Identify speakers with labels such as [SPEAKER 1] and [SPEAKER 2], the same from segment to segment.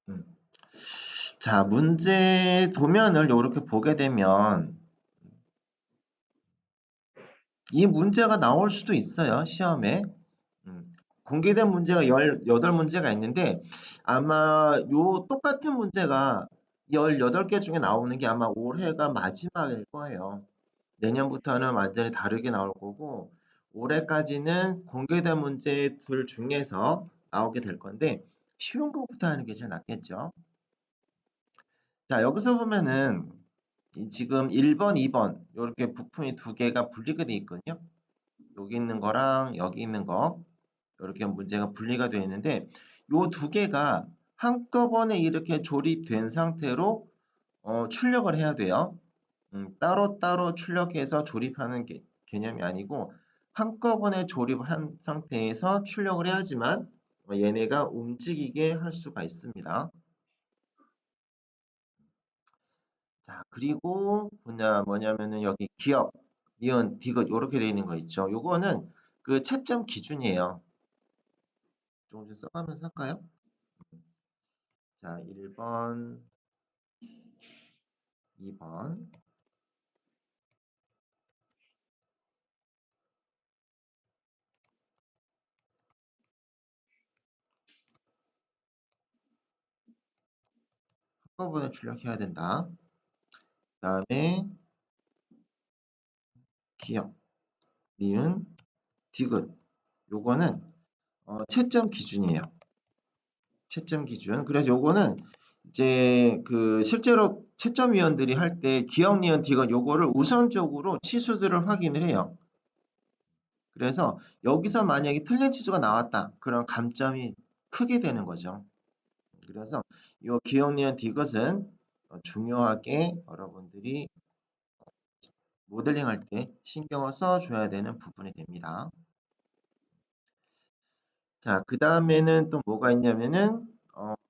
[SPEAKER 1] 음. 자, 문제 도면을 이렇게 보게 되면 이 문제가 나올 수도 있어요, 시험에. 음. 공개된 문제가 18문제가 있는데 아마 요 똑같은 문제가 18개 중에 나오는 게 아마 올해가 마지막일 거예요. 내년부터는 완전히 다르게 나올 거고 올해까지는 공개된 문제들 중에서 나오게 될 건데 쉬운 거부터 하는 게 제일 낫겠죠. 자, 여기서 보면은 지금 1번, 2번 이렇게 부품이 두 개가 분리가 돼 있거든요. 여기 있는 거랑 여기 있는 거 이렇게 문제가 분리가 되어 있는데 요 두 개가 한꺼번에 이렇게 조립된 상태로 출력을 해야 돼요. 따로따로 출력해서 조립하는 개념이 아니고 한꺼번에 조립을 한 상태에서 출력을 해야지만 얘네가 움직이게 할 수가 있습니다. 자, 그리고 뭐냐면은 여기 기억, 니은, 디귿 이렇게 되어 있는 거 있죠. 요거는 그 채점 기준이에요. 조금 좀 써가면서 할까요? 자, 1번, 2번. 한꺼번에 출력해야 된다. 그 다음에 기억, 니은, 디귿. 요거는 채점 기준이에요. 채점 기준. 그래서 요거는 이제 그 실제로 채점위원들이 할 때 기억, 니은, 디귿 요거를 우선적으로 치수들을 확인을 해요. 그래서 여기서 만약에 틀린 치수가 나왔다. 그럼 감점이 크게 되는 거죠. 그래서 이 기억, 니은, 디귿은 중요하게 여러분들이 모델링 할 때 신경을 써줘야 되는 부분이 됩니다. 자, 그 다음에는 또 뭐가 있냐면은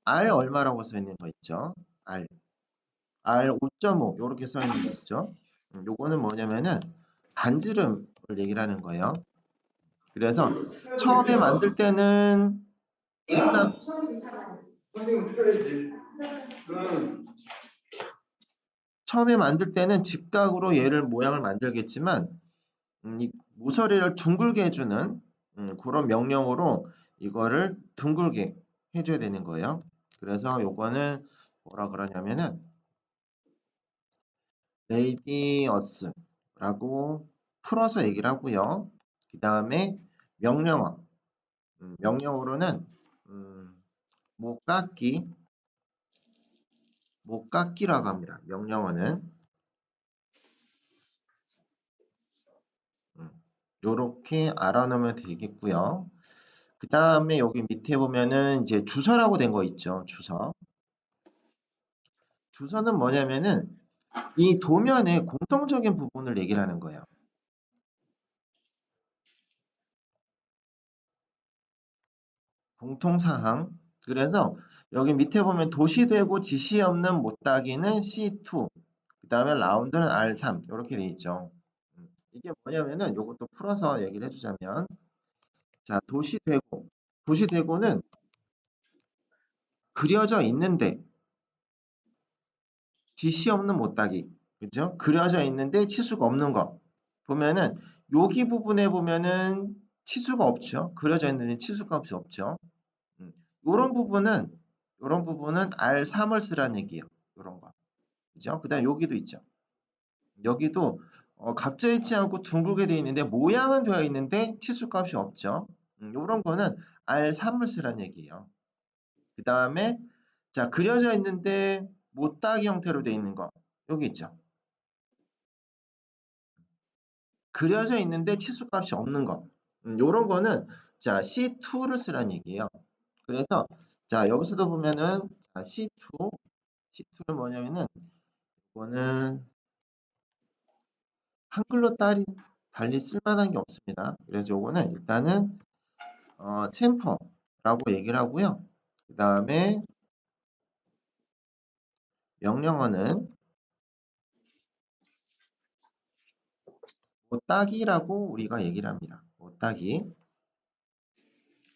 [SPEAKER 1] R 얼마라고 써 있는 거 있죠. R 5.5 이렇게 써 있는 거 있죠. 요거는 뭐냐면은 반지름을 얘기를 하는 거예요. 그래서 처음에 만들 때는 직각 처음에 만들 때는 직각으로 얘를 모양을 만들겠지만 이 모서리를 둥글게 해주는 그런 명령으로 이거를 둥글게 해줘야 되는 거예요. 그래서 요거는 뭐라 그러냐면은 레이디어스라고 풀어서 얘기를 하고요. 그 다음에 명령어, 명령어로는 못깎기, 못깎기라고 합니다. 명령어는 요렇게 알아놓으면 되겠고요. 그 다음에 여기 밑에 보면은 이제 주소라고 된 거 있죠. 주소. 주소는 뭐냐면은 이 도면의 공통적인 부분을 얘기를 하는 거예요. 공통사항. 그래서 여기 밑에 보면 도시되고 지시 없는 못따기는 C2, 그 다음에 라운드는 R3 이렇게 돼 있죠. 이게 뭐냐면은 이것도 풀어서 얘기를 해주자면 자 도시되고 도시되고는 그려져 있는데 지시 없는 못따기 그죠? 그려져 있는데 치수가 없는 거 보면은 여기 부분에 보면은 치수가 없죠. 그려져 있는데 치수가 없죠. 요런 부분은 요런 부분은 R3을 쓰라는 얘기예요. 요런 거. 그죠? 그다음에 여기도 있죠. 여기도 각져 있지 않고 둥글게 되어 있는데 모양은 되어 있는데 치수값이 없죠. 요런 거는 R3을 쓰라는 얘기예요. 그다음에 자, 그려져 있는데 못따기 형태로 되어 있는 거. 여기 있죠. 그려져 있는데 치수값이 없는 거. 요런 거는 자, C2를 쓰라는 얘기예요. 그래서 자, 여기서도 보면은 자, C2는 뭐냐면은 이거는 한글로 달리 쓸만한 게 없습니다. 그래서 요거는 일단은 챔퍼라고 얘기를 하고요. 그 다음에 명령어는 못따기라고 우리가 얘기를 합니다. 못따기.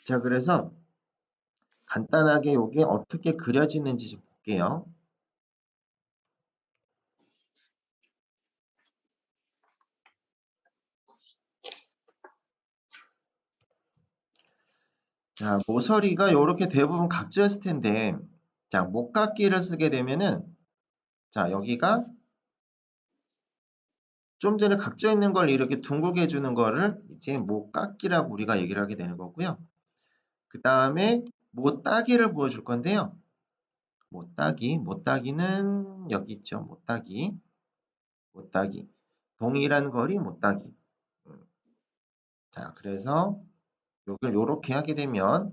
[SPEAKER 1] 자, 그래서 간단하게 요게 어떻게 그려지는지 좀 볼게요. 자, 모서리가 요렇게 대부분 각졌을 텐데, 자, 목깎이를 쓰게 되면은, 자, 여기가 좀 전에 각져 있는 걸 이렇게 둥글게 해주는 거를 이제 목깎이라고 우리가 얘기를 하게 되는 거고요. 그 다음에 못따기를 보여줄 건데요. 못따기는 여기 있죠. 못따기. 동일한 거리 못따기. 자, 그래서 요걸 요렇게 하게 되면,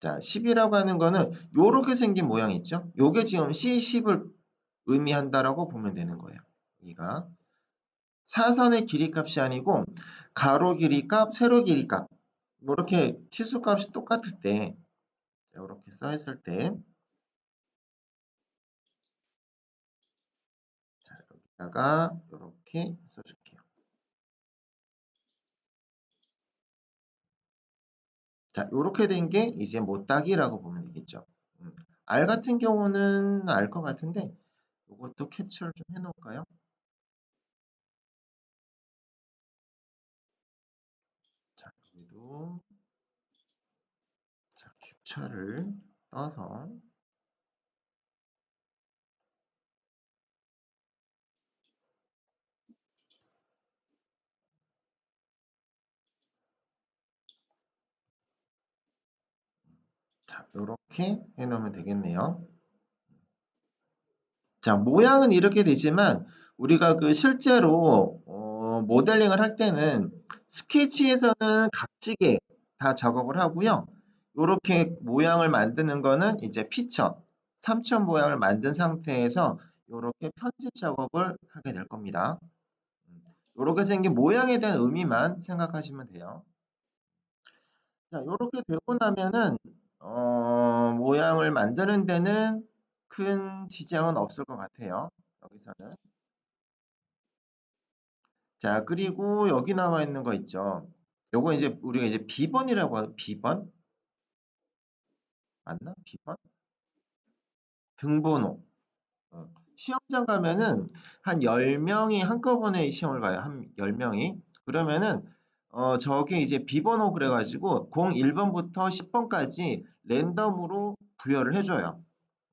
[SPEAKER 1] 자, 10이라고 하는 거는 요렇게 생긴 모양 있죠? 요게 지금 C10을 의미한다라고 보면 되는 거예요. 여기가 사선의 길이값이 아니고 가로 길이값, 세로 길이값 이렇게 치수값이 똑같을 때 이렇게 써 있을 때 자, 여기다가 이렇게 써줄게요. 자, 이렇게 된 게 이제 못따기라고 보면 되겠죠. R 같은 경우는 알 것 같은데 이것도 캡처를 좀 해놓을까요? 자, 여기도 자, 캡처를 떠서 자, 이렇게 해놓으면 되겠네요. 자, 모양은 이렇게 되지만 우리가 그 실제로 모델링을 할 때는 스케치에서는 각지게 다 작업을 하고요. 이렇게 모양을 만드는 거는 이제 피처, 3천 모양을 만든 상태에서 이렇게 편집 작업을 하게 될 겁니다. 이렇게 생긴 모양에 대한 의미만 생각하시면 돼요. 자, 요렇게 되고 나면은 모양을 만드는 데는 큰 지장은 없을 것 같아요. 여기서는. 자, 그리고 여기 나와 있는 거 있죠. 요거 이제 우리가 이제 B번이라고 하죠. B번? 맞나? B번? 등번호. 시험장 가면은 한 10명이 한꺼번에 시험을 봐요. 한 10명이. 그러면은 저게 이제 B번호 그래가지고 01번부터 10번까지 랜덤으로 부여를 해줘요.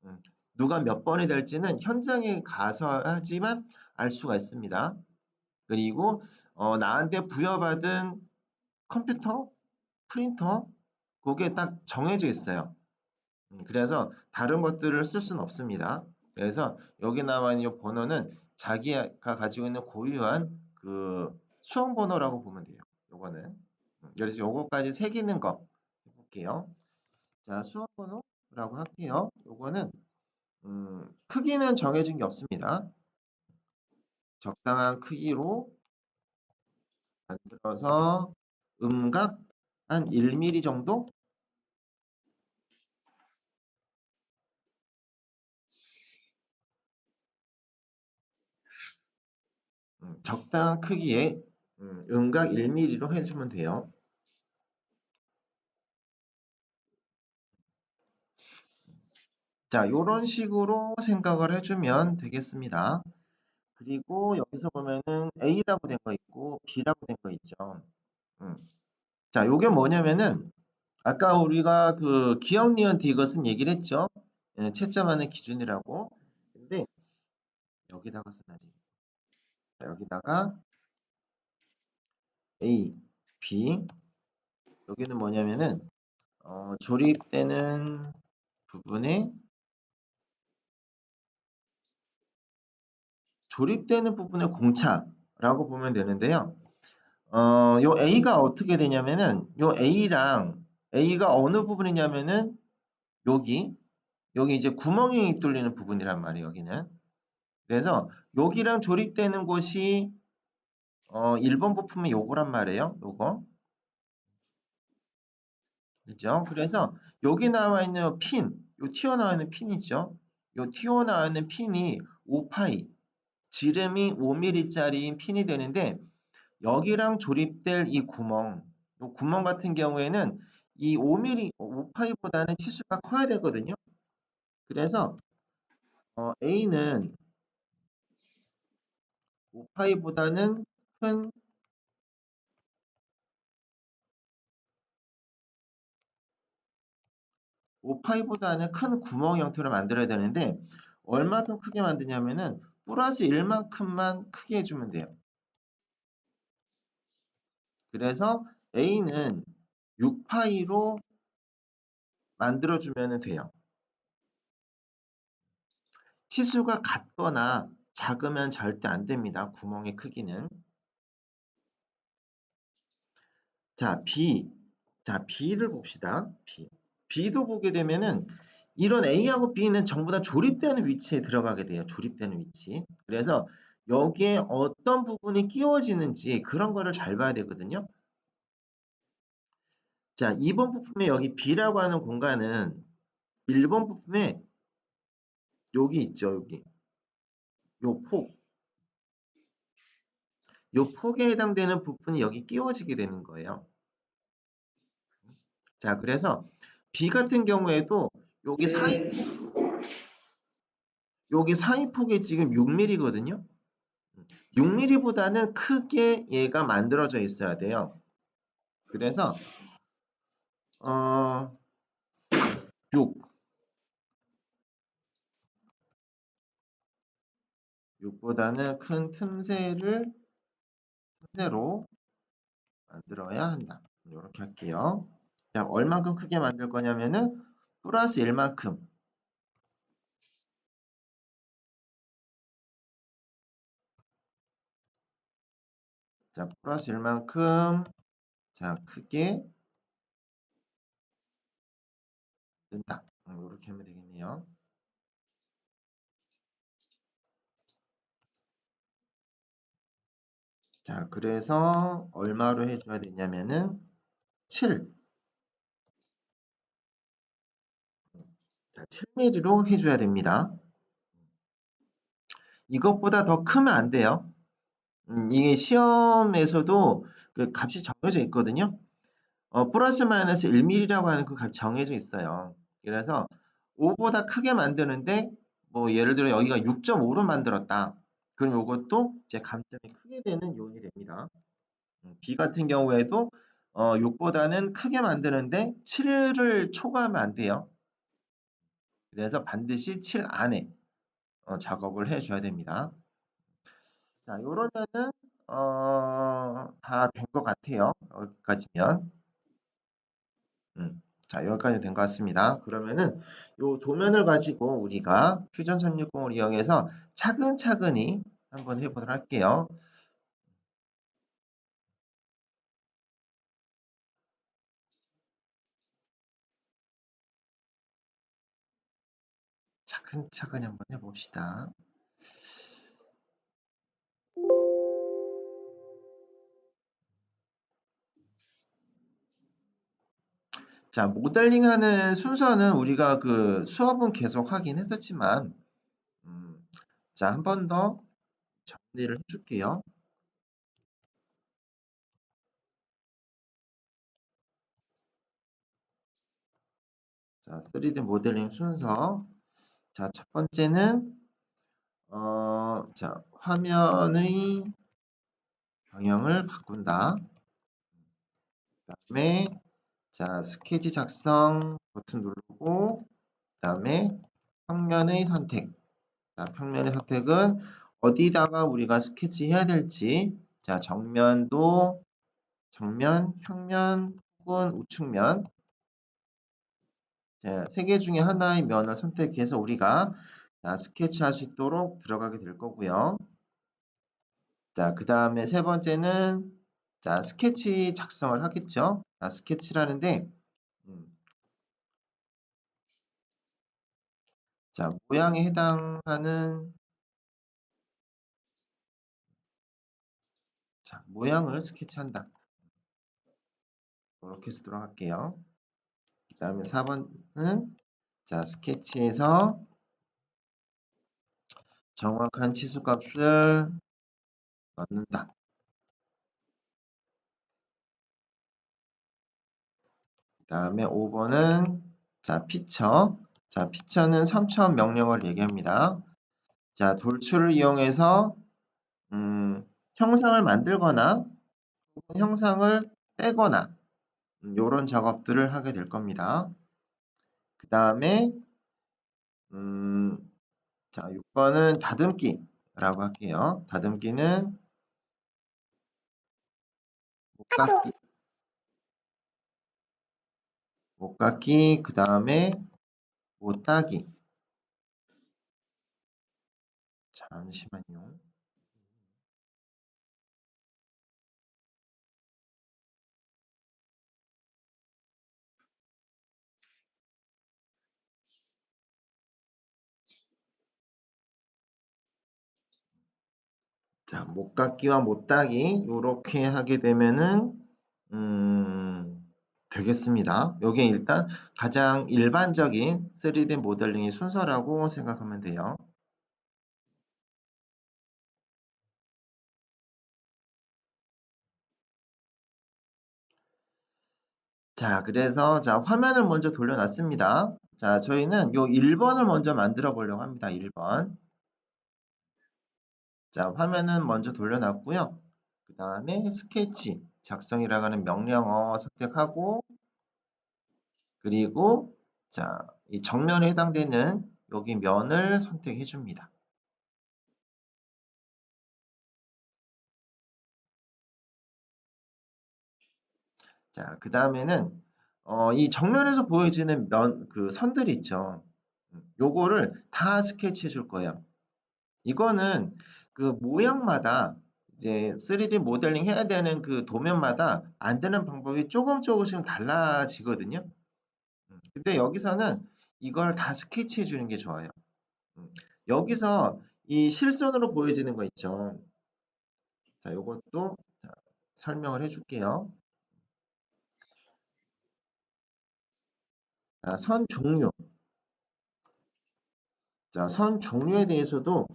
[SPEAKER 1] 음, 누가 몇 번이 될지는 현장에 가서 하지만 알 수가 있습니다. 그리고 나한테 부여받은 컴퓨터, 프린터, 그게 딱 정해져 있어요. 그래서 다른 것들을 쓸 수는 없습니다. 그래서 여기 나와 있는 이 번호는 자기가 가지고 있는 고유한 그 수험 번호라고 보면 돼요. 요거는. 그래서 요거까지 새기는 거 해볼게요. 자, 수험 번호라고 할게요. 요거는 크기는 정해진 게 없습니다. 적당한 크기로 만들어서 음각 한 1mm 정도? 적당한 크기의 음각 1mm로 해주면 돼요. 자, 요런 식으로 생각을 해주면 되겠습니다. 그리고 여기서 보면은 A라고 된 거 있고 B라고 된 거 있죠. 음. 자, 요게 뭐냐면은 아까 우리가 그 기억, 니은, 디귿은 얘기를 했죠. 채점하는 기준이라고. 근데 여기다가 써놔야 돼. 자, 여기다가 A, B 여기는 뭐냐면은 조립되는 부분에 공차라고 보면 되는데요. 요 A가 어떻게 되냐면은 요 A가 어느 부분이냐면은 여기 이제 구멍이 뚫리는 부분이란 말이에요. 여기는. 그래서 여기랑 조립되는 곳이 1번 부품이 요거란 말이에요. 요거. 그죠? 그래서 여기 나와 있는 요 튀어나와 있는 핀 있죠? 요 튀어나와 있는 핀이 5파이, 지름이 5mm짜리 핀이 되는데 여기랑 조립될 이 구멍, 요 구멍 같은 경우에는 이 5mm, 5파이보다는 치수가 커야 되거든요. 그래서 A는 5파이보다는 큰 5파이보다는 큰 구멍 형태로 만들어야 되는데 얼마큼 크게 만드냐면은 플러스 1만큼만 크게 해주면 돼요. 그래서 A는 6파이로 만들어주면 돼요. 치수가 같거나 작으면 절대 안 됩니다. 구멍의 크기는. 자, B. 자, B를 봅시다. B. B도 보게 되면은 이런 A하고 B는 전부 다 조립되는 위치에 들어가게 돼요. 조립되는 위치. 그래서 여기에 어떤 부분이 끼워지는지 그런 거를 잘 봐야 되거든요. 자, 2번 부품에 여기 B라고 하는 공간은 1번 부품에 여기 있죠. 여기. 요 폭. 요 폭에 해당되는 부분이 여기 끼워지게 되는 거예요. 자, 그래서 B 같은 경우에도 여기 여기 사이폭이 지금 6mm거든요. 6mm보다는 크게 얘가 만들어져 있어야 돼요. 그래서 6, 6보다는 큰 틈새로 만들어야 한다. 이렇게 할게요. 자, 얼만큼 크게 만들 거냐면은 플러스 1만큼. 자, 플러스 1만큼 자, 크게 뜬다. 이렇게 하면 되겠네요. 자, 그래서 얼마로 해줘야 되냐면은 7. 자, 7mm로 해줘야 됩니다. 이것보다 더 크면 안 돼요. 이게 시험에서도 그 값이 정해져 있거든요. 플러스 마이너스 1mm라고 하는 그 값이 정해져 있어요. 그래서 5보다 크게 만드는데 뭐 예를 들어 여기가 6.5로 만들었다. 그럼 이것도 제 감점이 크게 되는 요인이 됩니다. B 같은 경우에도 6보다는 크게 만드는데 7을 초과하면 안 돼요. 그래서 반드시 7 안에 작업을 해줘야 됩니다. 자, 요러면은 다 된 것 같아요. 여기까지면. 자, 여기까지 된 것 같습니다. 그러면은 요 도면을 가지고 우리가 퓨전 360을 이용해서 차근차근히 한번 해보도록 할게요. 차근차근히 한번 해봅시다. 자, 모델링하는 순서는 우리가 그 수업은 계속 하긴 했었지만, 자, 한 번 더 정리를 해줄게요. 자, 3D 모델링 순서. 자, 첫 번째는, 자, 화면의 방향을 바꾼다. 그다음에, 자, 스케치 작성 버튼 누르고, 그다음에 평면의 선택. 자, 평면의 선택은 어디다가 우리가 스케치 해야 될지, 자, 정면도, 정면, 평면, 혹은 우측면, 자, 세 개 중에 하나의 면을 선택해서 우리가 자, 스케치할 수 있도록 들어가게 될 거고요. 자, 그 다음에 세 번째는 자, 스케치 작성을 하겠죠. 자, 스케치를 하는데 자, 모양에 해당하는 자, 모양을 스케치한다. 이렇게 쓰도록 할게요. 그 다음에 4번은 자, 스케치에서 정확한 치수값을 넣는다. 다음에 5번은 자, 피처. 자, 피처는 3차원 명령어를 얘기합니다. 자, 돌출을 이용해서 형상을 만들거나 형상을 빼거나 요런 작업들을 하게 될 겁니다. 그 다음에 자, 6번은 다듬기라고 할게요. 다듬기는 못깎기, 그 다음에 못따기. 잠시만요. 자, 못깎기와 못따기 요렇게 하게 되면은 되겠습니다. 요게 일단 가장 일반적인 3D 모델링의 순서라고 생각하면 돼요. 자, 그래서 자, 화면을 먼저 돌려놨습니다. 자, 저희는 요 1번을 먼저 만들어 보려고 합니다. 1번. 자, 화면은 먼저 돌려놨고요. 그 다음에 스케치, 작성이라고 하는 명령어 선택하고 그리고 자, 이 정면에 해당되는 여기 면을 선택해 줍니다. 자, 그 다음에는 이 정면에서 보여지는 그 선들 있죠. 요거를 다 스케치해 줄 거예요. 이거는 그 모양마다 이제 3D 모델링 해야 되는 그 도면마다 안 되는 방법이 조금씩 달라지거든요. 근데 여기서는 이걸 다 스케치해 주는 게 좋아요. 여기서 이 실선으로 보여지는 거 있죠. 자, 요것도 자, 설명을 해줄게요. 자, 선 종류. 자, 선 종류에 대해서도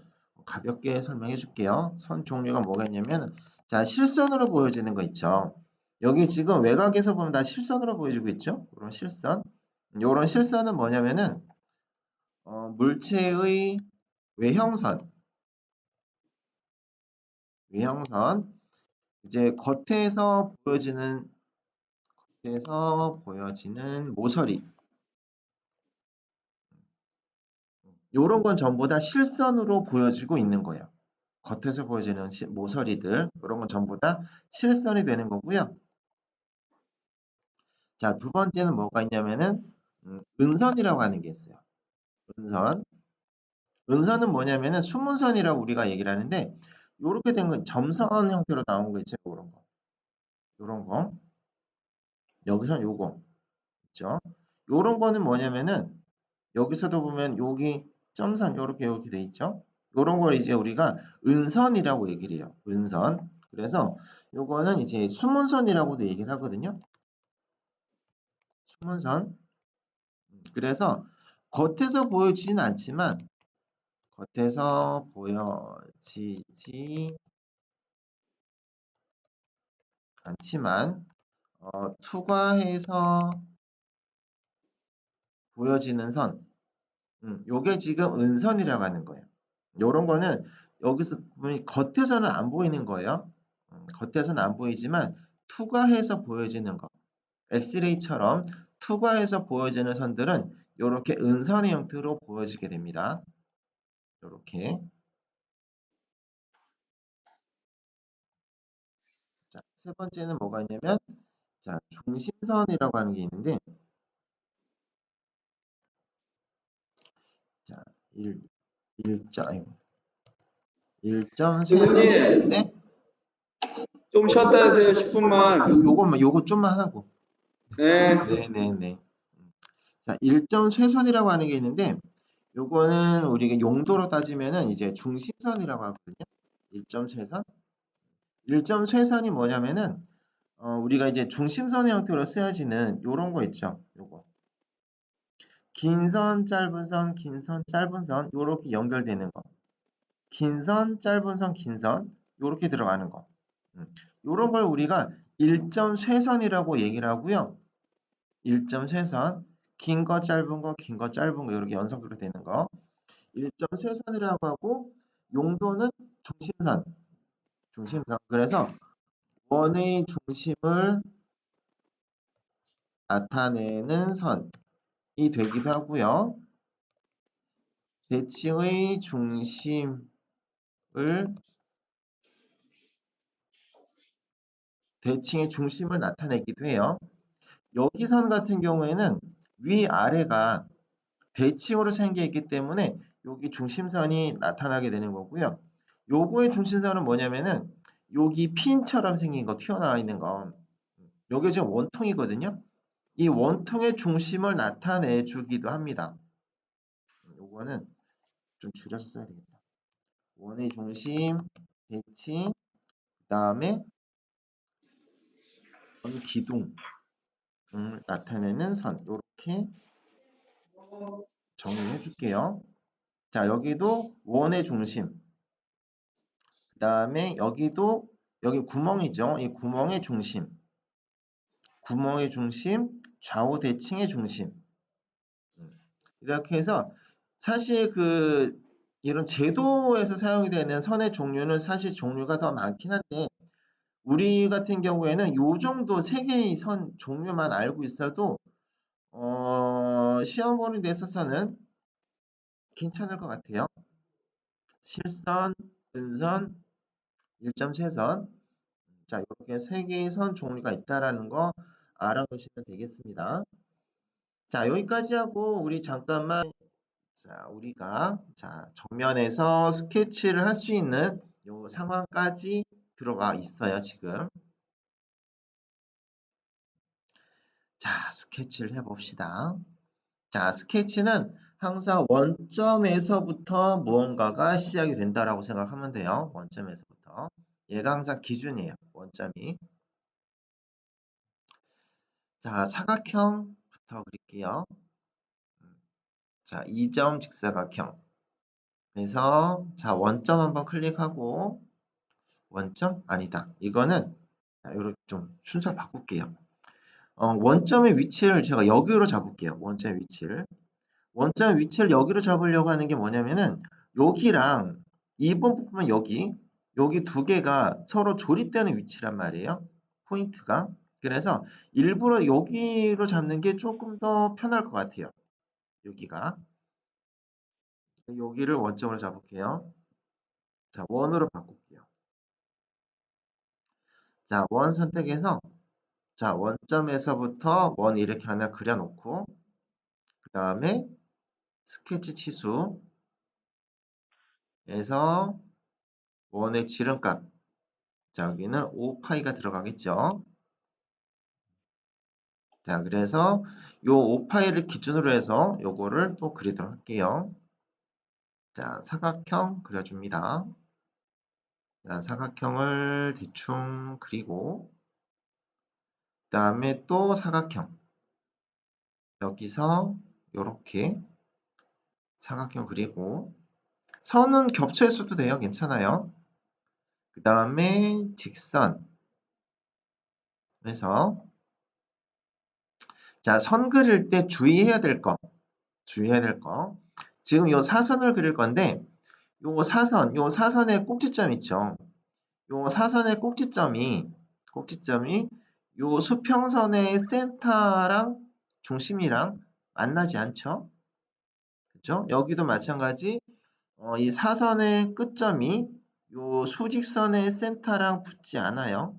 [SPEAKER 1] 가볍게 설명해 줄게요. 선 종류가 뭐가 있냐면, 자, 실선으로 보여지는 거 있죠. 여기 지금 외곽에서 보면 다 실선으로 보여지고 있죠. 이런 실선. 이런 실선은 뭐냐면은, 물체의 외형선, 외형선. 이제 겉에서 보여지는 모서리. 요런 건 전부 다 실선으로 보여지고 있는 거예요. 겉에서 보여지는 모서리들, 이런 건 전부 다 실선이 되는 거고요. 자, 두 번째는 뭐가 있냐면은, 은선이라고 하는 게 있어요. 은선. 은선은 뭐냐면은 수문선이라고 우리가 얘기를 하는데, 요렇게 된 건 점선 형태로 나온 거 있죠. 요런 거. 요런 거. 여기선 요거. 있죠. 요런 거는 뭐냐면은, 여기서도 보면 여기 점선 요렇게 돼 있죠. 요런 걸 이제 우리가 은선이라고 얘기를 해요. 은선. 그래서 요거는 이제 수문선이라고도 얘기를 하거든요. 수문선. 그래서 겉에서 보여지진 않지만 겉에서 보여지지 않지만 투과해서 보여지는 선. 요게 지금 은선이라고 하는 거예요. 요런 거는 여기서 보면 겉에서는 안 보이는 거예요. 겉에서는 안 보이지만 투과해서 보여지는 거. 엑스레이처럼 투과해서 보여지는 선들은 요렇게 은선의 형태로 보여지게 됩니다. 요렇게. 자, 세 번째는 뭐가 있냐면 자, 중심선이라고 하는 게 있는데 자, 아이고, 일점
[SPEAKER 2] 교수님,
[SPEAKER 1] 네?
[SPEAKER 2] 좀 쉬었다 하세요. 10분만.
[SPEAKER 1] 요거 좀만 하고.
[SPEAKER 2] 네.
[SPEAKER 1] 네네네. 자, 일점 쇠선이라고 하는 게 있는데 요거는 우리가 용도로 따지면은 이제 중심선이라고 하거든요. 일점 쇠선. 일점 쇠선이 뭐냐면은 우리가 이제 중심선의 형태로 쓰여지는 요런 거 있죠. 요거. 긴 선, 짧은 선, 긴 선, 짧은 선 요렇게 연결되는 거. 긴 선, 짧은 선, 긴 선 요렇게 들어가는 거. 요런 걸 우리가 일점 쇠선이라고 얘기를 하고요. 1점 쇄선, 긴 거 짧은 거 긴 거 짧은 거 이렇게 연속으로 되는 거 1점 쇄선이라고 하고 용도는 중심선 중심선 그래서 원의 중심을 나타내는 선이 되기도 하고요. 대칭의 중심을 대칭의 중심을 나타내기도 해요. 여기 선 같은 경우에는 위아래가 대칭으로 생겨 있기 때문에 여기 중심선이 나타나게 되는 거고요. 요거의 중심선은 뭐냐면은 여기 핀처럼 생긴 거 튀어나와 있는 거 요게 지금 원통이거든요. 이 원통의 중심을 나타내 주기도 합니다. 요거는 좀 줄여서 써야 되겠다. 원의 중심, 대칭, 그 다음에 원기둥을 나타내는 선 이렇게 정리해 줄게요. 자, 여기도 원의 중심, 그 다음에 여기도 여기 구멍이죠. 이 구멍의 중심, 좌우 대칭의 중심. 이렇게 해서 사실 이런 제도에서 사용이 되는 선의 종류는 사실 종류가 더 많긴 한데 우리 같은 경우에는 요 정도 세 개의 선 종류만 알고 있어도 시험 보는 데 있어서는 괜찮을 것 같아요. 실선, 근선, 1점 쇄선. 자, 이렇게 세 개의 선 종류가 있다라는 거 알아두시면 되겠습니다. 자, 여기까지 하고 우리 잠깐만 우리가 정면에서 스케치를 할 수 있는 요 상황까지 들어가 있어요, 지금. 자, 스케치를 해봅시다. 자, 스케치는 항상 원점에서부터 무언가가 시작이 된다라고 생각하면 돼요. 원점에서부터. 얘가 항상 기준이에요. 원점이. 자, 사각형부터 그릴게요. 자, 2점 직사각형. 그래서 자, 원점 한번 클릭하고 원점? 아니다. 이거는 이렇게 좀 순서 바꿀게요. 원점의 위치를 제가 여기로 잡을게요. 원점의 위치를. 원점의 위치를 여기로 잡으려고 하는 게 뭐냐면은 여기랑 2번 부분은 여기 두 개가 서로 조립되는 위치란 말이에요. 포인트가. 그래서 일부러 여기로 잡는 게 조금 더 편할 것 같아요. 여기가. 여기를 원점으로 잡을게요. 자, 원으로 바꿀게요. 자, 원 선택해서 자, 원점에서부터 원 이렇게 하나 그려놓고 그 다음에 스케치 치수에서 원의 지름값 자, 여기는 5파이가 들어가겠죠. 자, 그래서 요 5파이를 기준으로 해서 요거를 또 그리도록 할게요. 자, 사각형 그려줍니다. 자, 사각형을 대충 그리고 그 다음에 또 사각형 여기서 요렇게 사각형 그리고 선은 겹쳐있어도 돼요. 괜찮아요. 그 다음에 직선 그래서 자, 선 그릴 때 주의해야 될 거. 지금 요 사선을 그릴 건데 요 사선의 꼭지점 있죠. 요 사선의 꼭지점이 요 수평선의 센터랑 중심이랑 만나지 않죠. 그죠? 여기도 마찬가지 이 사선의 끝점이 요 수직선의 센터랑 붙지 않아요.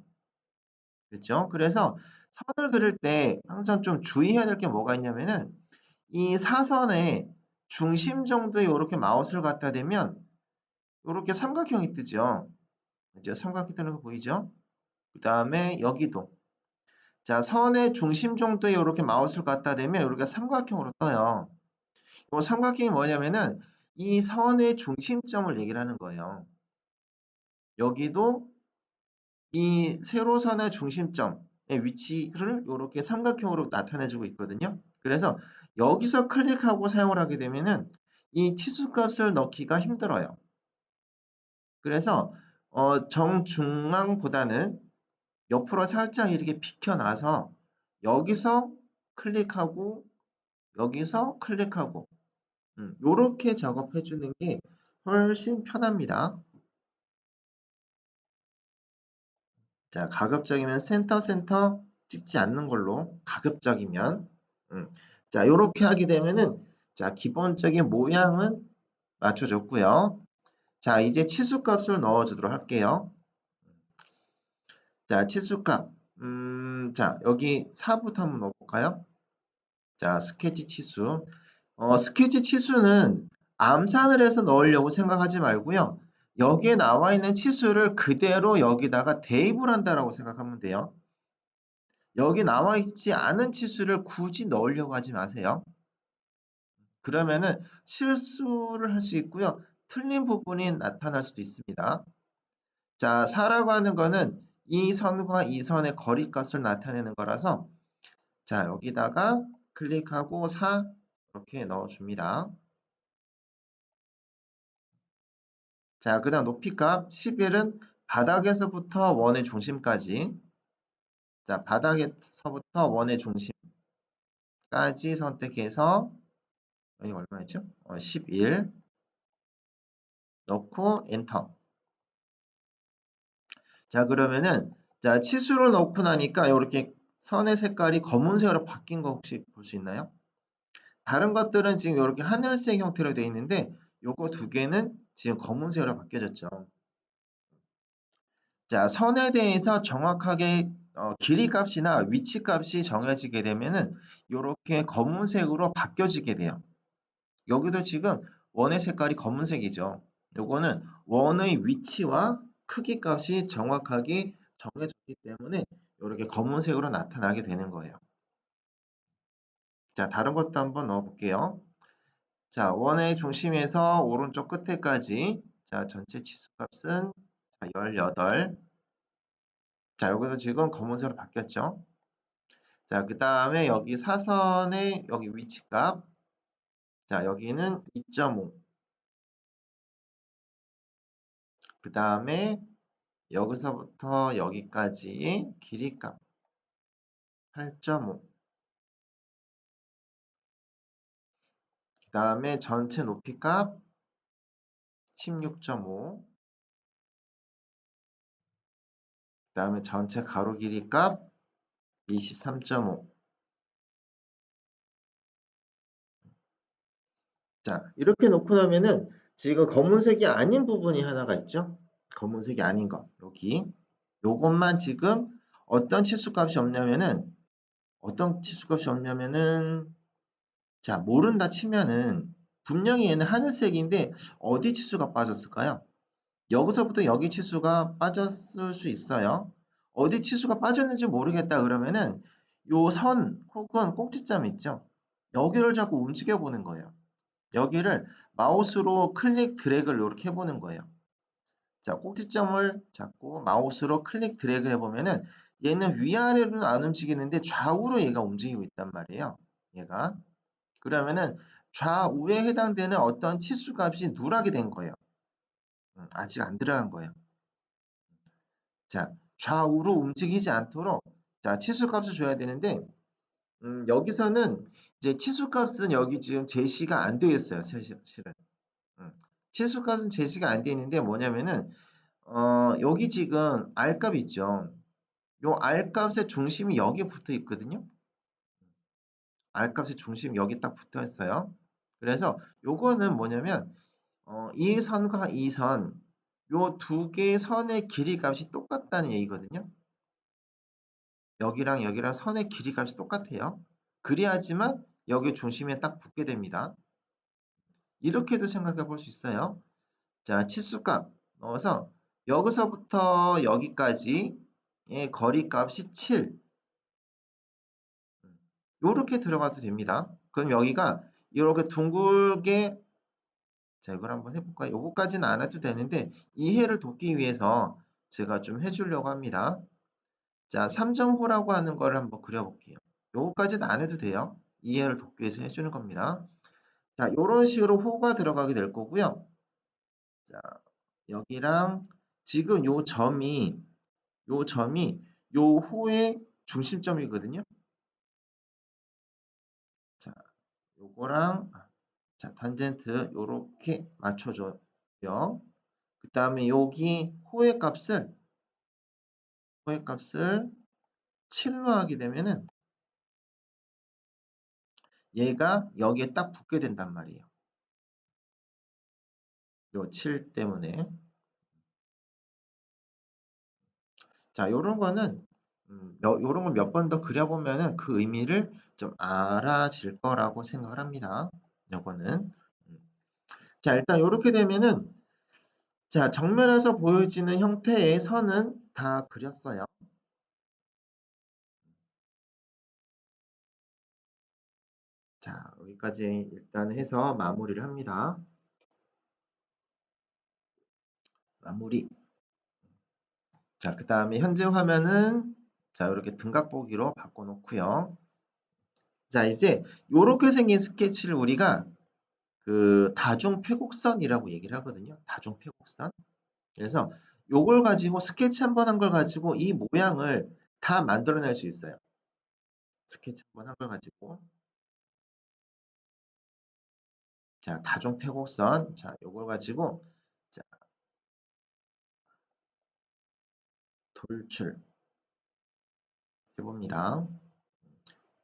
[SPEAKER 1] 그렇죠? 그래서 선을 그릴 때 항상 좀 주의해야 될 게 뭐가 있냐면은 이 사선의 중심 정도에 이렇게 마우스를 갖다 대면 이렇게 삼각형이 뜨죠. 그죠? 삼각형 뜨는 거 보이죠? 그 다음에 여기도 자 선의 중심 정도에 이렇게 마우스를 갖다 대면 이렇게 삼각형으로 떠요. 이 삼각형이 뭐냐면은 이 선의 중심점을 얘기를 하는 거예요. 여기도 이 세로선의 중심점의 위치를 이렇게 삼각형으로 나타내주고 있거든요. 그래서 여기서 클릭하고 사용을 하게 되면은 이 치수값을 넣기가 힘들어요. 그래서 정중앙보다는 옆으로 살짝 이렇게 비켜놔서 여기서 클릭하고 여기서 클릭하고 요렇게 작업해 주는 게 훨씬 편합니다. 자, 가급적이면 센터 찍지 않는 걸로 가급적이면 자, 요렇게 하게 되면은 자, 기본적인 모양은 맞춰줬고요. 자, 이제 치수값을 넣어주도록 할게요. 자, 치수값 자, 여기 4부터 한번 넣어볼까요? 자, 스케치 치수 스케치 치수는 암산을 해서 넣으려고 생각하지 말고요. 여기에 나와 있는 치수를 그대로 여기다가 대입을 한다라고 생각하면 돼요. 여기 나와 있지 않은 치수를 굳이 넣으려고 하지 마세요. 그러면은 실수를 할 수 있고요. 틀린 부분이 나타날 수도 있습니다. 자, 4라고 하는 거는 이 선과 이 선의 거리값을 나타내는 거라서 자, 여기다가 클릭하고 4 이렇게 넣어줍니다. 자, 그 다음 높이값 11은 바닥에서부터 원의 중심까지 자, 바닥에서부터 원의 중심까지 선택해서 여기 얼마였죠? 11 넣고 엔터. 자, 그러면은 자, 치수를 넣고 나니까 이렇게 선의 색깔이 검은색으로 바뀐 거 혹시 볼 수 있나요? 다른 것들은 지금 이렇게 하늘색 형태로 되어 있는데 요거 두 개는 지금 검은색으로 바뀌어졌죠. 자, 선에 대해서 정확하게 길이 값이나 위치 값이 정해지게 되면은 이렇게 검은색으로 바뀌어지게 돼요. 여기도 지금 원의 색깔이 검은색이죠. 요거는 원의 위치와 크기 값이 정확하게 정해졌기 때문에 이렇게 검은색으로 나타나게 되는 거예요. 자, 다른 것도 한번 넣어볼게요. 자, 원의 중심에서 오른쪽 끝에까지 자, 전체 치수값은 자, 18. 자, 여기도 지금 검은색으로 바뀌었죠. 자, 그 다음에 여기 사선의 여기 위치값. 자, 여기는 2.5. 그 다음에 여기서부터 여기까지 길이값 8.5. 그 다음에 전체 높이값 16.5. 그 다음에 전체 가로 길이값 23.5. 자, 이렇게 놓고 나면은 지금 검은색이 아닌 부분이 하나가 있죠. 검은색이 아닌 거. 여기. 요것만 지금 어떤 치수값이 없냐면은 자, 모른다 치면은 분명히 얘는 하늘색인데 어디 치수가 빠졌을까요? 여기서부터 여기 치수가 빠졌을 수 있어요. 어디 치수가 빠졌는지 모르겠다 그러면은 요 선 혹은 꼭지점 있죠? 여기를 자꾸 움직여 보는 거예요. 여기를 마우스로 클릭 드래그를 이렇게 해보는 거예요. 자, 꼭지점을 잡고 마우스로 클릭 드래그 해보면은 얘는 위아래로는 안 움직이는데 좌우로 얘가 움직이고 있단 말이에요. 얘가. 그러면은 좌우에 해당되는 어떤 치수값이 누락이 된 거예요. 아직 안 들어간 거예요. 자, 좌우로 움직이지 않도록 자, 치수값을 줘야 되는데 여기서는 이제 치수값은 여기 지금 제시가 안 되어 있어요. 실은. 치수값은 제시가 안 되어 있는데 뭐냐면은 여기 지금 R값 있죠. 요 R값의 중심이 여기에 붙어 있거든요. R값의 중심이 여기 딱 붙어 있어요. 그래서 요거는 뭐냐면 이 선과 이 선, 요 두 개의 선의 길이 값이 똑같다는 얘기거든요. 여기랑 여기랑 선의 길이 값이 똑같아요. 그래야지만 여기 중심에 딱 붙게 됩니다. 이렇게도 생각해 볼 수 있어요. 자, 치수값 넣어서 여기서부터 여기까지의 거리값이 7. 요렇게 들어가도 됩니다. 그럼 여기가 이렇게 둥글게 자, 이걸 한번 해볼까요? 요거까지는 안 해도 되는데 이해를 돕기 위해서 제가 좀 해주려고 합니다. 자, 3점호라고 하는 거를 한번 그려볼게요. 요거까지는 안 해도 돼요. 이해를 돕기 위해서 해주는 겁니다. 자, 요런 식으로 호가 들어가게 될 거고요. 자, 여기랑 지금 요 점이 요 호의 중심점이거든요. 요거랑 자, 탄젠트 요렇게 맞춰줘요. 그 다음에 여기 호의 값을 7로 하게 되면은 얘가 여기에 딱 붙게 된단 말이에요. 요 7 때문에. 자, 요런 거는 요런 걸 몇 번 더 그려보면은 그 의미를 좀 알아질 거라고 생각을 합니다. 요거는. 자, 일단 요렇게 되면은 자, 정면에서 보여지는 형태의 선은 다 그렸어요. 자, 여기까지 일단 해서 마무리를 합니다. 마무리. 자, 그 다음에 현재 화면은 자, 이렇게 등각 보기로 바꿔놓고요. 자, 이제 요렇게 생긴 스케치를 우리가 그 다중 폐곡선이라고 얘기를 하거든요. 다중 폐곡선. 그래서 요걸 가지고 스케치 한 번 한 걸 가지고 이 모양을 다 만들어낼 수 있어요. 스케치 한 번 한 걸 가지고. 자, 다중 폐곡선. 자, 요걸 가지고 자, 돌출 해봅니다.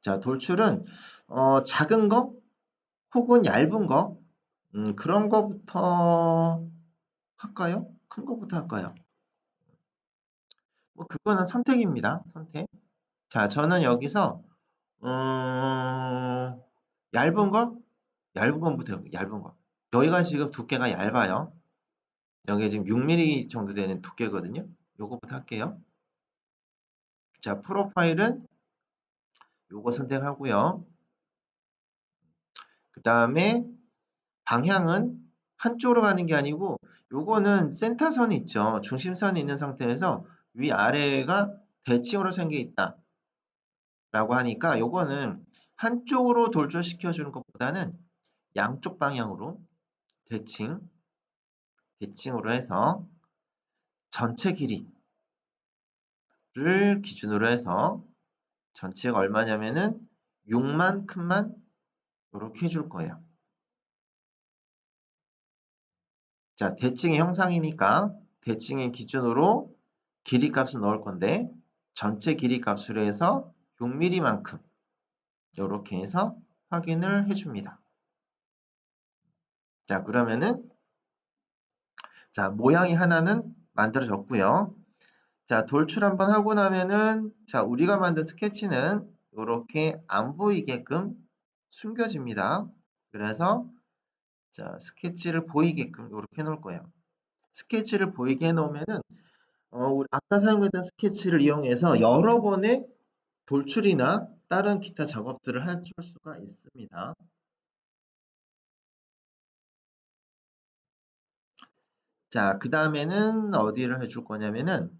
[SPEAKER 1] 자, 돌출은 작은 거 혹은 얇은 거 그런 거부터 할까요? 큰 거부터 할까요? 뭐 그거는 선택입니다. 선택. 자, 저는 여기서 얇은 거? 얇은 거부터 해볼게요. 얇은 거. 여기가 지금 두께가 얇아요. 여기 지금 6mm 정도 되는 두께거든요. 요거부터 할게요. 자, 프로파일은 요거 선택하고요. 그 다음에 방향은 한쪽으로 가는 게 아니고 요거는 센터선이 있죠. 중심선이 있는 상태에서 위아래가 대칭으로 생겨 있다 라고 하니까 요거는 한쪽으로 돌출시켜 주는 것보다는 양쪽 방향으로 대칭으로 해서 전체 길이를 기준으로 해서 전체가 얼마냐면은 6만큼만 이렇게 해줄 거예요. 자, 대칭의 형상이니까 대칭의 기준으로 길이 값을 넣을 건데 전체 길이 값으로 해서 6mm만큼 이렇게 해서 확인을 해줍니다. 자, 그러면은 자, 모양이 하나는 만들어졌고요. 자, 돌출 한번 하고 나면은 자, 우리가 만든 스케치는 이렇게 안 보이게끔 숨겨집니다. 그래서 자, 스케치를 보이게끔 이렇게 해놓을 거예요. 스케치를 보이게 해놓으면은 우리 아까 사용했던 스케치를 이용해서 여러 번의 돌출이나 다른 기타 작업들을 할 수가 있습니다. 자, 그 다음에는 어디를 해줄 거냐면은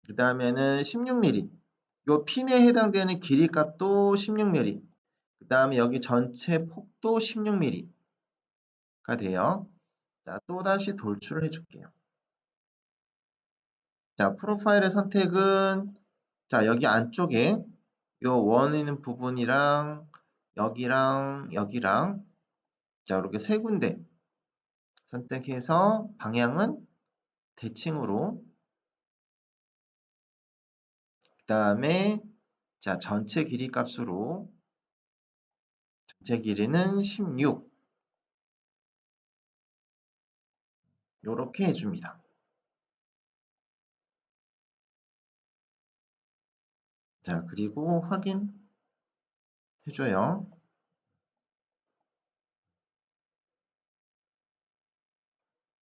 [SPEAKER 1] 그 다음에는 16mm. 요 핀에 해당되는 길이 값도 16mm. 그 다음에 여기 전체 폭도 16mm가 돼요. 자, 또다시 돌출을 해줄게요. 자, 프로파일의 선택은 자, 여기 안쪽에 요 원 있는 부분이랑 여기랑 자, 이렇게 세 군데 선택해서 방향은 대칭으로 그 다음에 자, 전체 길이 값으로 전체 길이는 16 요렇게 해줍니다. 자, 그리고 확인해줘요.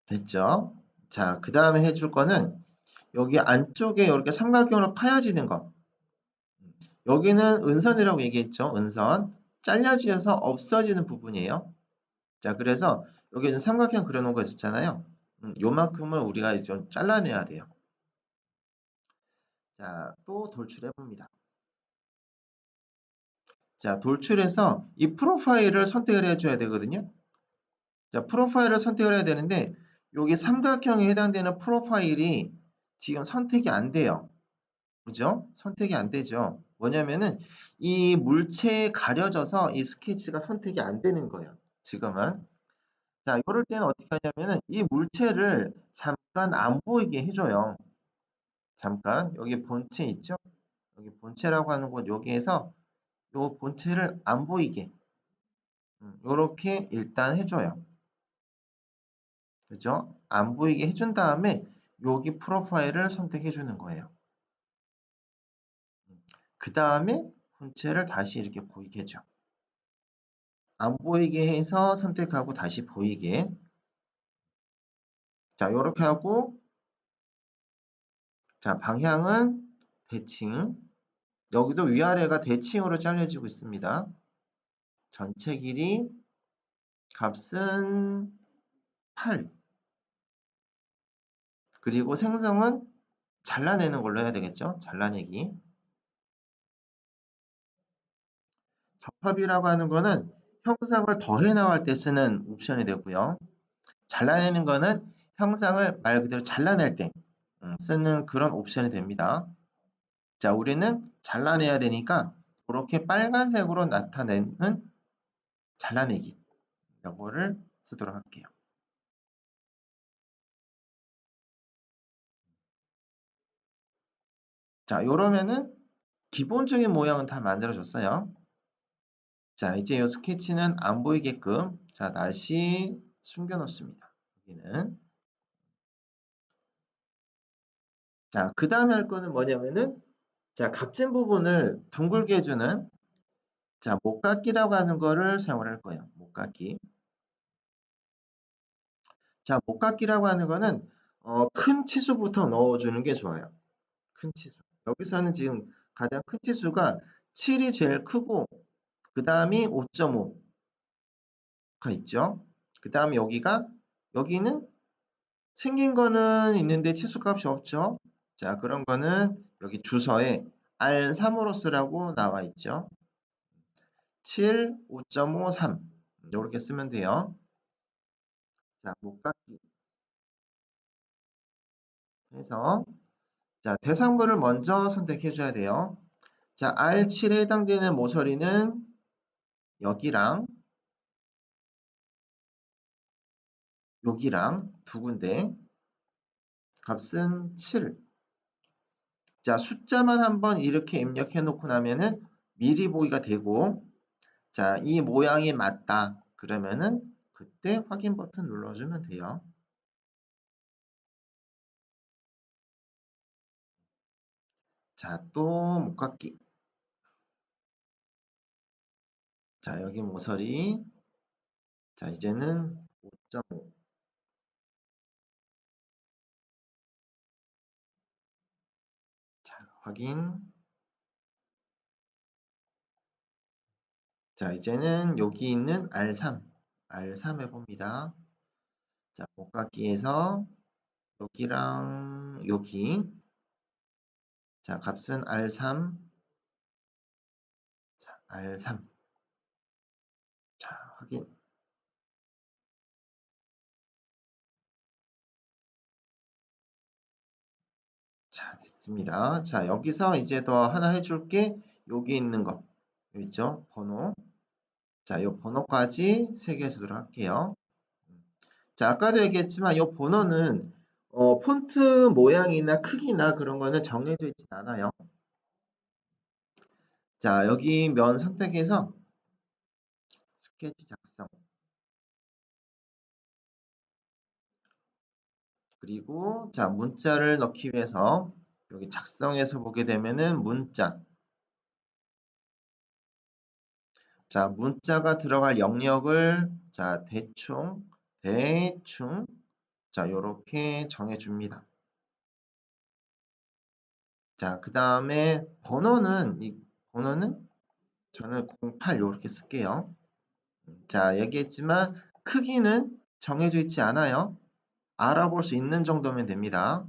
[SPEAKER 1] 됐죠? 자, 그 다음에 해줄 거는 여기 안쪽에 이렇게 삼각형으로 파여지는 거. 여기는 은선이라고 얘기했죠. 은선. 잘려지어서 없어지는 부분이에요. 자, 그래서 여기 이제 삼각형 그려놓은 거 있었잖아요. 요만큼을 우리가 이제 좀 잘라내야 돼요. 자, 또 돌출해 봅니다. 자, 돌출해서 이 프로파일을 선택을 해줘야 되거든요. 자, 프로파일을 선택을 해야 되는데 여기 삼각형에 해당되는 프로파일이 지금 선택이 안 돼요. 그죠? 선택이 안 되죠. 뭐냐면은 이 물체에 가려져서 이 스케치가 선택이 안 되는 거예요. 지금은. 자, 이럴 때는 어떻게 하냐면은 이 물체를 잠깐 안 보이게 해줘요. 잠깐 여기 본체 있죠? 여기 본체라고 하는 곳 여기에서 요 본체를 안 보이게 요렇게 일단 해줘요. 그죠? 안 보이게 해준 다음에 여기 프로파일을 선택해 주는 거예요. 그 다음에 본체를 다시 이렇게 보이게 해줘. 안 보이게 해서 선택하고 다시 보이게. 자, 요렇게 하고 자, 방향은 대칭. 여기도 위아래가 대칭으로 잘려지고 있습니다. 전체 길이 값은 8. 그리고 생성은 잘라내는 걸로 해야 되겠죠? 잘라내기. 접합이라고 하는 거는 형상을 더해 나갈 때 쓰는 옵션이 되고요. 잘라내는 거는 형상을 말 그대로 잘라낼 때 쓰는 그런 옵션이 됩니다. 자, 우리는 잘라내야 되니까 이렇게 빨간색으로 나타내는 잘라내기 이거를 쓰도록 할게요. 자, 이러면은 기본적인 모양은 다 만들어졌어요. 자, 이제 이 스케치는 안 보이게끔 자, 다시 숨겨 놓습니다. 여기는. 자, 그 다음에 할 거는 뭐냐면은 자, 각진 부분을 둥글게 해주는 자, 목깎기라고 하는 거를 사용을 할 거예요. 목깎기. 자, 목깎기라고 하는 거는 큰 치수부터 넣어주는 게 좋아요. 큰 치수. 여기서는 지금 가장 큰 치수가 7이 제일 크고 그 다음이 5.5가 있죠. 그 다음에 여기는 생긴 거는 있는데 치수값이 없죠. 자, 그런 거는 여기 주서에 R3으로 쓰라고 나와 있죠. 7, 5.5, 3 이렇게 쓰면 돼요. 자, 목깎기 해서 자, 대상물을 먼저 선택해 줘야 돼요. 자, R7에 해당되는 모서리는 여기랑 여기랑 두 군데 값은 7. 자, 숫자만 한번 이렇게 입력해 놓고 나면은 미리 보기가 되고 자, 이 모양이 맞다. 그러면은 그때 확인 버튼 눌러주면 돼요. 자, 또 목깎기. 자, 여기 모서리. 자, 이제는 5.5. 자, 확인. 자, 이제는 여기 있는 R3 해봅니다. 자, 목깎기에서 여기랑 여기. 자, 값은 R3. 자, R3. 자, 확인. 자, 됐습니다. 자, 여기서 이제 더 하나 해줄게. 여기 있는 거. 여기 있죠? 번호. 자, 이 번호까지 새겨주도록 할게요. 자, 아까도 얘기했지만 이 번호는 폰트 모양이나 크기나 그런 거는 정해져 있진 않아요. 자, 여기 면 선택해서 스케치 작성. 그리고 자, 문자를 넣기 위해서 여기 작성해서 보게 되면은 문자. 자, 문자가 들어갈 영역을 자, 대충 자, 요렇게 정해 줍니다. 자, 그다음에 번호는 저는 08 요렇게 쓸게요. 자, 얘기했지만 크기는 정해져 있지 않아요. 알아볼 수 있는 정도면 됩니다.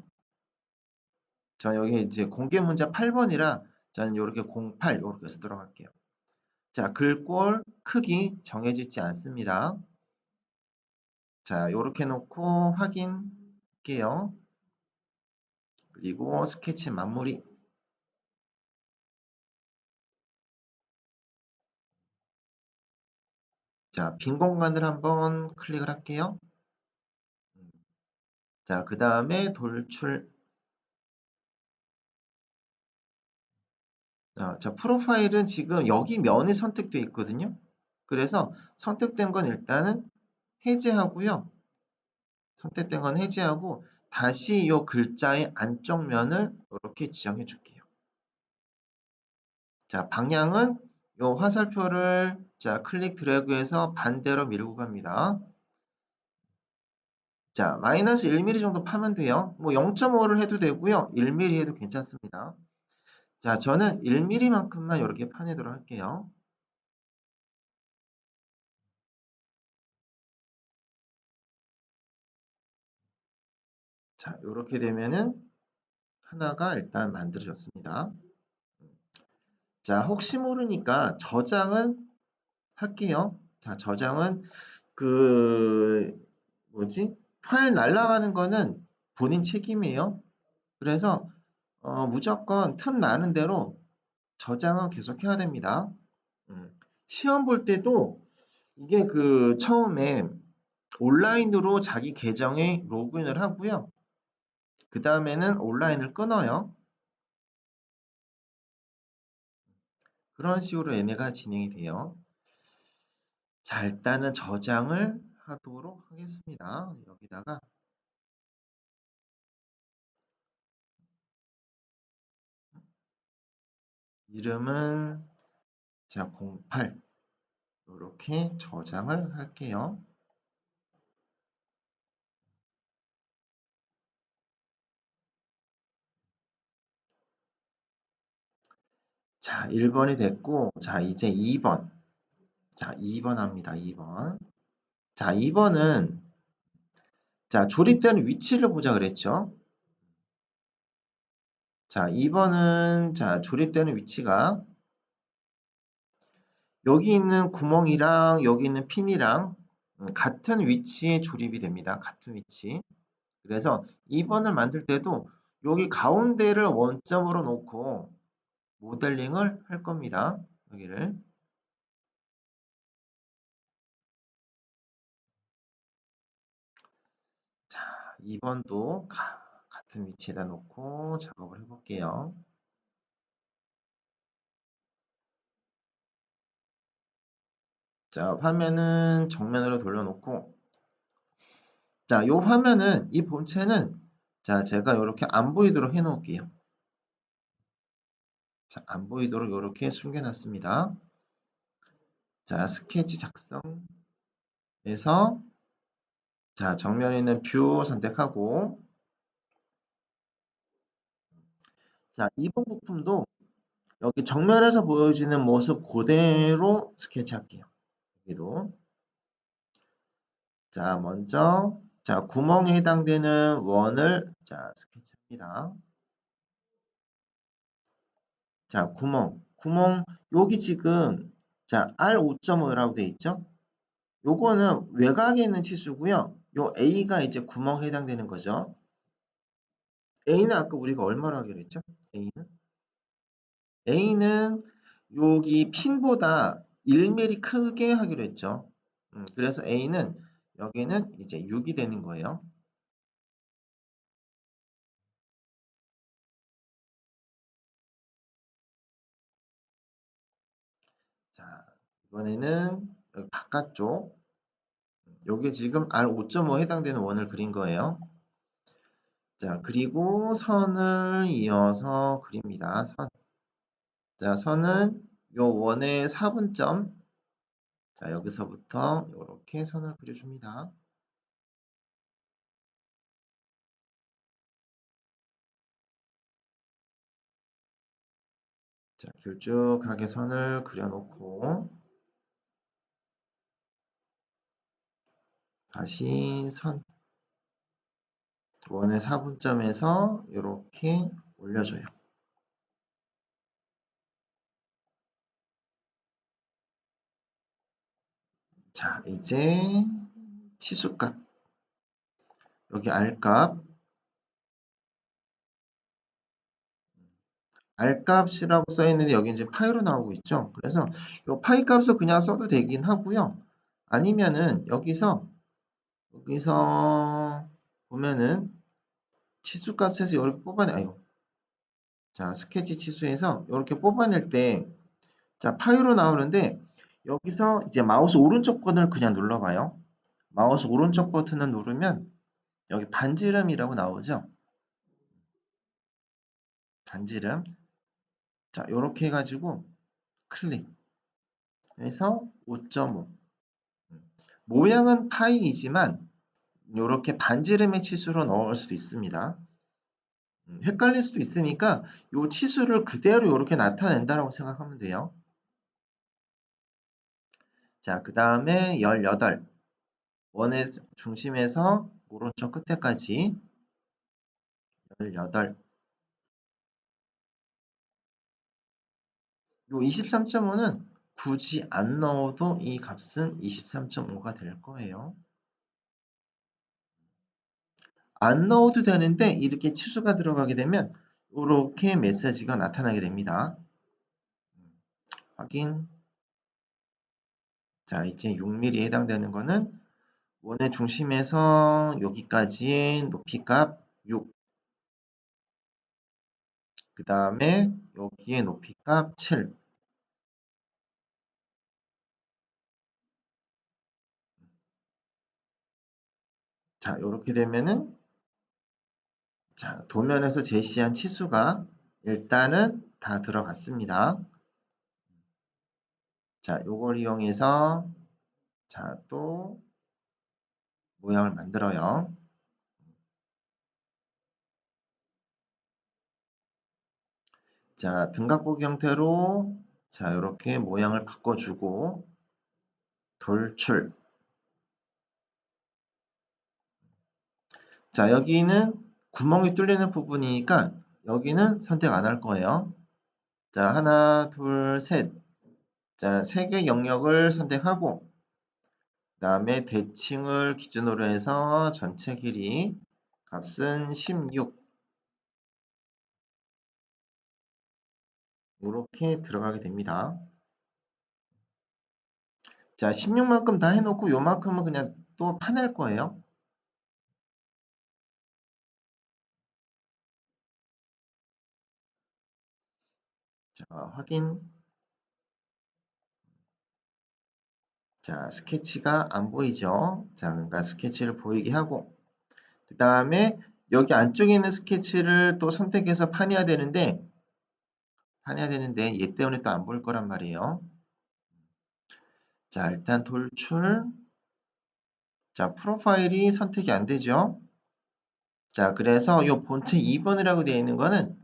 [SPEAKER 1] 저 여기 이제 공개 문자 8번이라 저는 요렇게 08 요렇게 쓰도록 할게요. 자, 글꼴 크기 정해져 있지 않습니다. 자, 요렇게 놓고 확인할게요. 그리고 스케치 마무리. 자, 빈 공간을 한번 클릭을 할게요. 자, 그 다음에 돌출. 자, 프로파일은 지금 여기 면이 선택되어 있거든요. 그래서 선택된 건 일단은 해제하고요. 선택된 건 해제하고 다시 이 글자의 안쪽 면을 이렇게 지정해 줄게요. 자, 방향은 이 화살표를 자, 클릭 드래그해서 반대로 밀고 갑니다. 자, 마이너스 1mm 정도 파면 돼요. 뭐 0.5를 해도 되고요. 1mm 해도 괜찮습니다. 자, 저는 1mm만큼만 이렇게 파내도록 할게요. 자, 이렇게 되면은 하나가 일단 만들어졌습니다. 자, 혹시 모르니까 저장은 할게요. 자, 저장은 그 뭐지? 파일 날아가는 거는 본인 책임이에요. 그래서 무조건 틈 나는 대로 저장은 계속 해야 됩니다. 시험 볼 때도 이게 그 처음에 온라인으로 자기 계정에 로그인을 하고요. 그 다음에는 온라인을 끊어요. 그런 식으로 얘네가 진행이 돼요. 자, 일단은 저장을 하도록 하겠습니다. 여기다가 이름은 자, 08 이렇게 저장을 할게요. 자, 1번이 됐고, 자, 이제 2번. 자, 2번 합니다. 2번. 자, 2번은 자, 조립되는 위치를 보자 그랬죠. 자, 2번은 자, 조립되는 위치가 여기 있는 구멍이랑 여기 있는 핀이랑 같은 위치에 조립이 됩니다. 같은 위치. 그래서 2번을 만들 때도 여기 가운데를 원점으로 놓고 모델링을 할 겁니다. 여기를. 자, 2번도 같은 위치에다 놓고 작업을 해볼게요. 자, 화면은 정면으로 돌려놓고 자, 이 화면은 이 본체는 자, 제가 이렇게 안 보이도록 해 놓을게요. 자, 안 보이도록 이렇게 숨겨놨습니다. 자, 스케치 작성에서 자, 정면에 있는 뷰 선택하고 자, 2번 부품도 여기 정면에서 보여지는 모습 그대로 스케치할게요. 여기도 자, 먼저 자, 구멍에 해당되는 원을 자, 스케치합니다. 자, 구멍 여기 지금 자, R5.5라고 돼 있죠? 요거는 외곽에 있는 치수고요. 요 A가 이제 구멍에 해당되는 거죠. A는 아까 우리가 얼마로 하기로 했죠? A는 여기 핀보다 1mm 크게 하기로 했죠. 그래서 A는 여기는 이제 6이 되는 거예요. 자, 이번에는 여기 바깥쪽 여기 지금 R5.5 해당되는 원을 그린 거예요. 자, 그리고 선을 이어서 그립니다. 선. 자, 선은 요 원의 4분점. 자, 여기서부터 이렇게 선을 그려줍니다. 자, 길쭉하게 선을 그려놓고 다시 선 원의 4분점에서 이렇게 올려줘요. 자, 이제 치수값 여기 R값이라고 써 있는데 여기 이제 파이로 나오고 있죠. 그래서 이 파이 값을 그냥 써도 되긴 하고요. 아니면은 여기서 보면은 치수값에서 이렇게 아이고. 자, 스케치 치수에서 이렇게 뽑아낼 때, 자, 파이로 나오는데, 여기서 이제 마우스 오른쪽 버튼을 그냥 눌러봐요. 마우스 오른쪽 버튼을 누르면, 여기 반지름이라고 나오죠? 반지름. 자, 이렇게 해가지고, 클릭. 해서 5.5. 모양은 파이이지만, 이렇게 반지름의 치수로 넣을 수도 있습니다. 헷갈릴 수도 있으니까, 이 치수를 그대로 이렇게 나타낸다라고 생각하면 돼요. 자, 그 다음에 18. 원의 중심에서 오른쪽 끝에까지 18. 요 23.5는 굳이 안 넣어도 이 값은 23.5가 될 거예요. 안 넣어도 되는데 이렇게 치수가 들어가게 되면 이렇게 메시지가 나타나게 됩니다. 확인. 자, 이제 6mm에 해당되는 거는 원의 중심에서 여기까지의 높이값 6. 그 다음에 여기에 높이값 7. 자, 이렇게 되면은 자, 도면에서 제시한 치수가 일단은 다 들어갔습니다. 자, 요걸 이용해서 자, 또 모양을 만들어요. 자, 등각보기 형태로 자, 이렇게 모양을 바꿔주고 돌출. 자, 여기는 구멍이 뚫리는 부분이니까 여기는 선택 안 할 거예요. 자, 하나, 둘, 셋. 자, 3개 영역을 선택하고 그 다음에 대칭을 기준으로 해서 전체 길이 값은 16. 이렇게 들어가게 됩니다. 자, 16만큼 다 해놓고 요만큼은 그냥 또 파낼 거예요. 자, 확인. 자, 스케치가 안 보이죠? 자, 그러니까 스케치를 보이게 하고 그 다음에 여기 안쪽에 있는 스케치를 또 선택해서 파내야 되는데 얘 때문에 또 안 보일 거란 말이에요. 자, 일단 돌출. 자, 프로파일이 선택이 안 되죠? 자, 그래서 이 본체 2번이라고 되어 있는 거는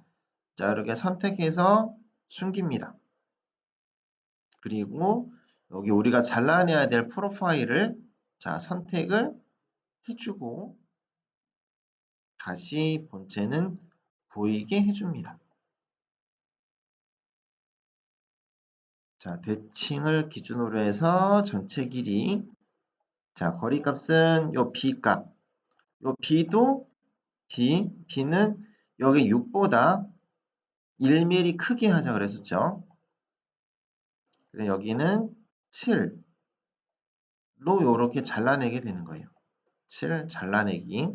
[SPEAKER 1] 자, 이렇게 선택해서 숨깁니다. 그리고 여기 우리가 잘라내야 될 프로파일을 자, 선택을 해주고 다시 본체는 보이게 해줍니다. 자, 대칭을 기준으로 해서 전체 길이 자, 거리값은 요 B값 요 B는 여기 6보다 1mm 크게 하자 그랬었죠. 그래 여기는 7로 요렇게 잘라내게 되는 거예요. 7 잘라내기.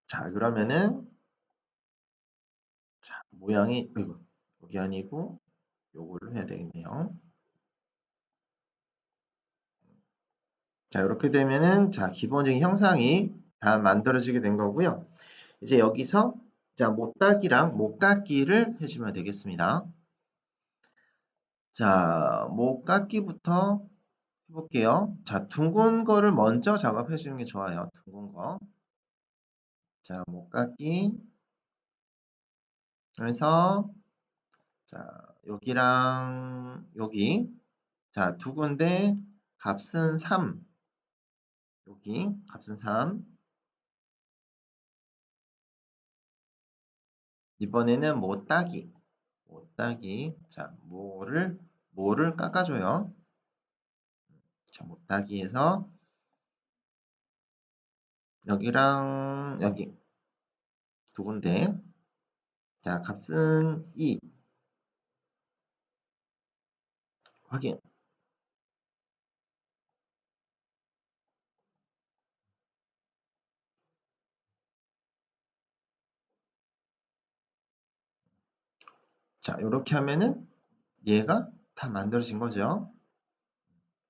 [SPEAKER 1] 자, 그러면은 자, 모양이 어이구, 여기 아니고 요거를 해야 되겠네요. 자, 이렇게 되면은 자, 기본적인 형상이 다 만들어지게 된 거고요. 이제 여기서 자, 못따기랑 못깎기를 해주면 되겠습니다. 자, 못깎기부터 해볼게요. 자, 둥근 거를 먼저 작업해 주는 게 좋아요. 둥근 거. 자, 못깎기. 그래서 자, 여기랑 여기 자, 두 군데 값은 3. 여기 값은 3. 이번에는 못따기. 못따기. 자, 뭐를 깎아줘요. 자, 못따기에서 여기랑 여기 두 군데. 자, 값은 2. 확인. 자, 이렇게 하면은 얘가 다 만들어진 거죠.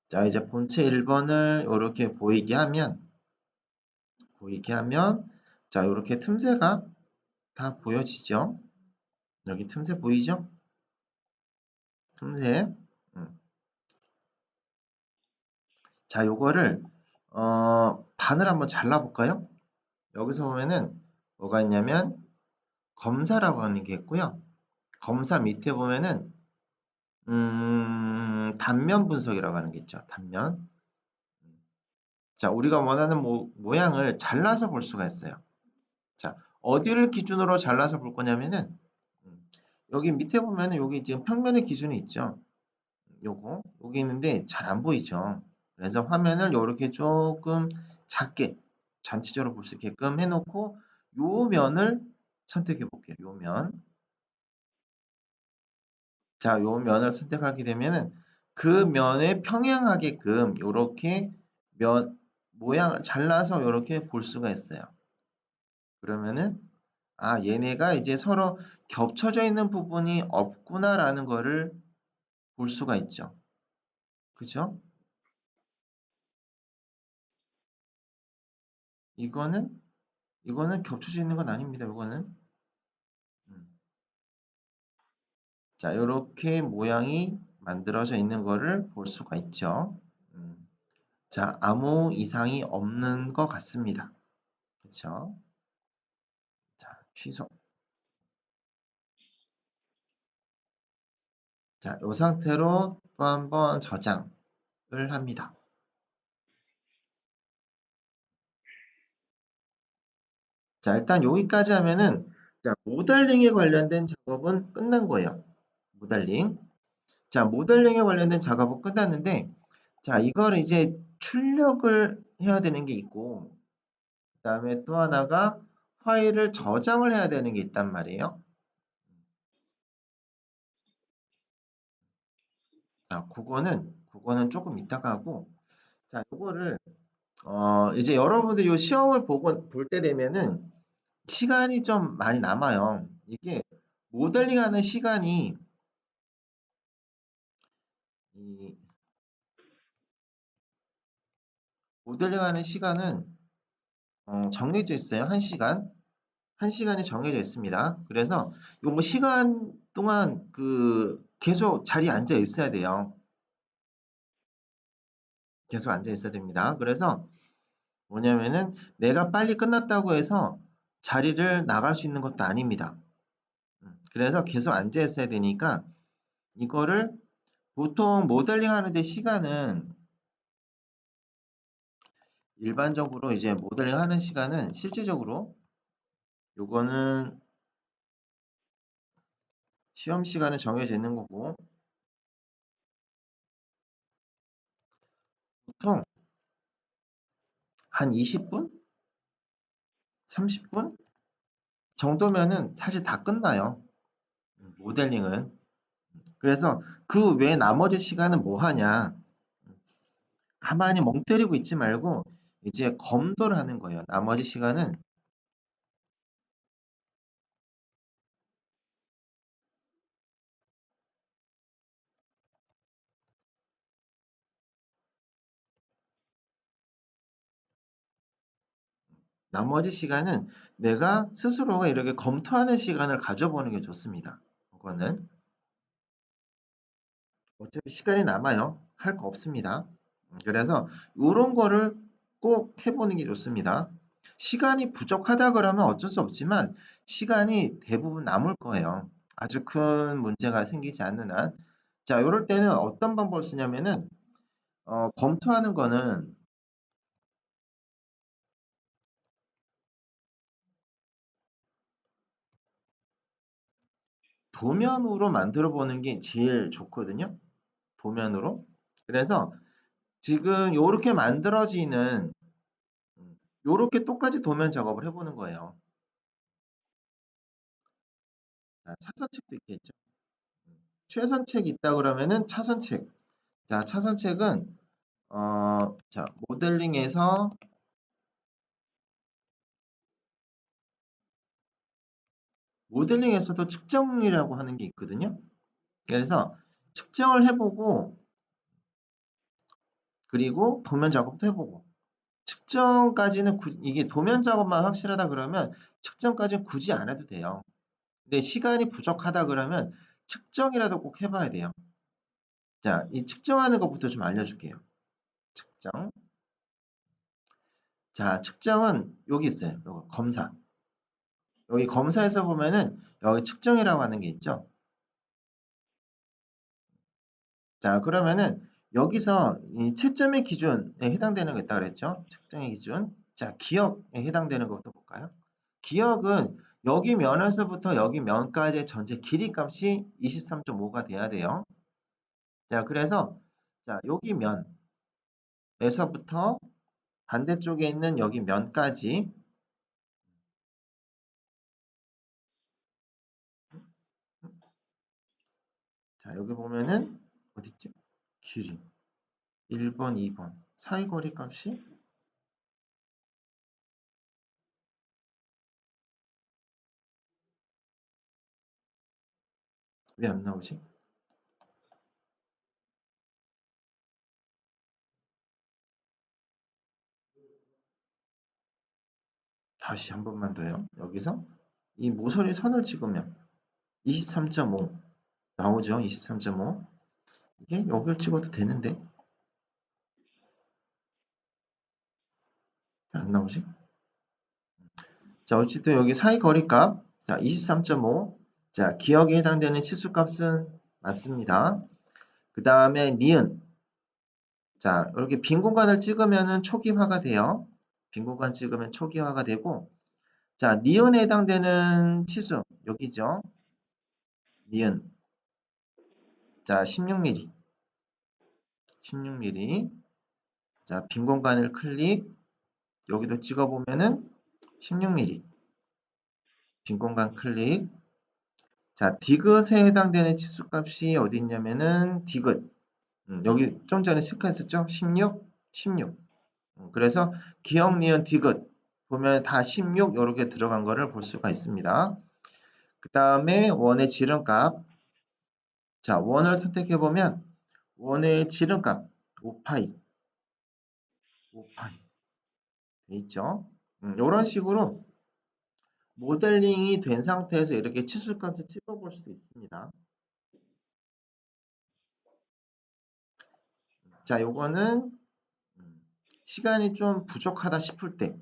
[SPEAKER 1] 자, 이제 본체 1번을 이렇게 보이게 하면, 자, 이렇게 틈새가 다 보여지죠. 여기 틈새 보이죠? 틈새. 음. 자, 요거를 반을 한번 잘라볼까요? 여기서 보면은 뭐가 있냐면 검사라고 하는 게 있고요. 검사 밑에 보면은 단면 분석이라고 하는 게 있죠. 단면. 자, 우리가 원하는 모양을 잘라서 볼 수가 있어요. 자, 어디를 기준으로 잘라서 볼 거냐면은 여기 밑에 보면은 여기 지금 평면의 기준이 있죠. 여기 있는데 잘 안 보이죠. 그래서 화면을 이렇게 조금 작게 전체적으로 볼 수 있게끔 해놓고 요 면을 선택해 볼게요. 요 면. 자, 요 면을 선택하게 되면은 그 면에 평행하게끔 요렇게 면 모양을 잘라서 요렇게 볼 수가 있어요. 그러면은 아, 얘네가 이제 서로 겹쳐져 있는 부분이 없구나라는 거를 볼 수가 있죠. 그죠? 이거는 겹쳐져 있는 건 아닙니다. 이거는. 음. 자, 요렇게 모양이 만들어져 있는 거를 볼 수가 있죠. 음. 자, 아무 이상이 없는 것 같습니다. 그쵸? 자, 취소. 자, 이 상태로 또 한번 저장을 합니다. 자, 일단 여기까지 하면은 자, 모델링에 관련된 작업은 끝난 거예요. 모델링. 자, 모델링에 관련된 작업은 끝났는데 자, 이걸 이제 출력을 해야 되는 게 있고 그다음에 또 하나가 파일을 저장을 해야 되는 게 있단 말이에요. 자, 그거는 조금 이따가 하고 자, 이거를 이제 여러분들이 이 시험을 볼 때 되면은 시간이 좀 많이 남아요. 이게 모델링하는 시간이 이 모델링하는 시간은 정해져 있어요. 1시간. 1시간이 정해져 있습니다. 그래서 이거 뭐 시간 동안 계속 자리에 앉아 있어야 돼요. 계속 앉아 있어야 됩니다. 그래서 뭐냐면은 내가 빨리 끝났다고 해서 자리를 나갈 수 있는 것도 아닙니다. 그래서 계속 앉아 있어야 되니까 이거를 보통 모델링 하는데 시간은 일반적으로 이제 모델링 하는 시간은 실질적으로 요거는 시험 시간에 정해져 있는 거고 보통 한 20분? 30분? 정도면은 사실 다 끝나요. 모델링은. 그래서 그 외 나머지 시간은 뭐 하냐? 가만히 멍 때리고 있지 말고 이제 검도를 하는 거예요. 나머지 시간은 내가 스스로가 이렇게 검토하는 시간을 가져보는 게 좋습니다. 그거는 어차피 시간이 남아요. 할 거 없습니다. 그래서 이런 거를 꼭 해보는 게 좋습니다. 시간이 부족하다 그러면 어쩔 수 없지만 시간이 대부분 남을 거예요. 아주 큰 문제가 생기지 않는 한. 자, 이럴 때는 어떤 방법을 쓰냐면은 검토하는 거는 도면으로 만들어 보는 게 제일 좋거든요. 도면으로. 그래서 지금 요렇게 만들어지는 요렇게 똑같이 도면 작업을 해보는 거예요. 자, 차선책도 있겠죠. 최선책 있다 그러면은 차선책. 자, 차선책은 자, 모델링에서도 측정이라고 하는 게 있거든요. 그래서 측정을 해보고 그리고 도면 작업도 해보고 측정까지는 이게 도면 작업만 확실하다 그러면 측정까지는 굳이 안 해도 돼요. 근데 시간이 부족하다 그러면 측정이라도 꼭 해봐야 돼요. 자, 이 측정하는 것부터 좀 알려줄게요. 측정. 자, 측정은 여기 있어요. 요거 검사. 여기 검사에서 보면은 여기 측정이라고 하는 게 있죠. 자, 그러면은 여기서 이 채점의 기준에 해당되는 거 있다 그랬죠? 측정의 기준. 자, 기억에 해당되는 것부터 볼까요? 기억은 여기 면에서부터 여기 면까지의 전체 길이 값이 23.5가 돼야 돼요. 자, 그래서 자, 여기 면에서부터 반대쪽에 있는 여기 면까지 자, 여기 보면은 어딨지? 길이 1번, 2번 사이거리 값이 왜 안 나오지? 다시 한 번만 더요. 여기서 이 모서리 선을 찍으면 23.5 나오죠. 23.5 이게 여기를 찍어도 되는데 안 나오지? 자, 어쨌든 여기 사이거리값 자, 23.5 자, 기억에 해당되는 치수값은 맞습니다. 그 다음에 니은 자, 이렇게 빈 공간을 찍으면은 초기화가 돼요. 빈 공간 찍으면 초기화가 되고 자, 니은에 해당되는 치수 여기죠. 니은 자, 16mm 16mm 자, 빈 공간을 클릭 여기도 찍어보면은 16mm 빈 공간 클릭 자, 디귿에 해당되는 치수값이 어디 있냐면은 디귿 여기 좀 전에 체크했었죠? 16, 16 그래서 기억, 니은, 디귿 보면 다 16 이렇게 들어간 거를 볼 수가 있습니다. 그 다음에 원의 지름값 자, 원을 선택해 보면 원의 지름값 5파이 돼 있죠? 이런 식으로 모델링이 된 상태에서 이렇게 치수값을 찍어볼 수도 있습니다. 자, 요거는 시간이 좀 부족하다 싶을 때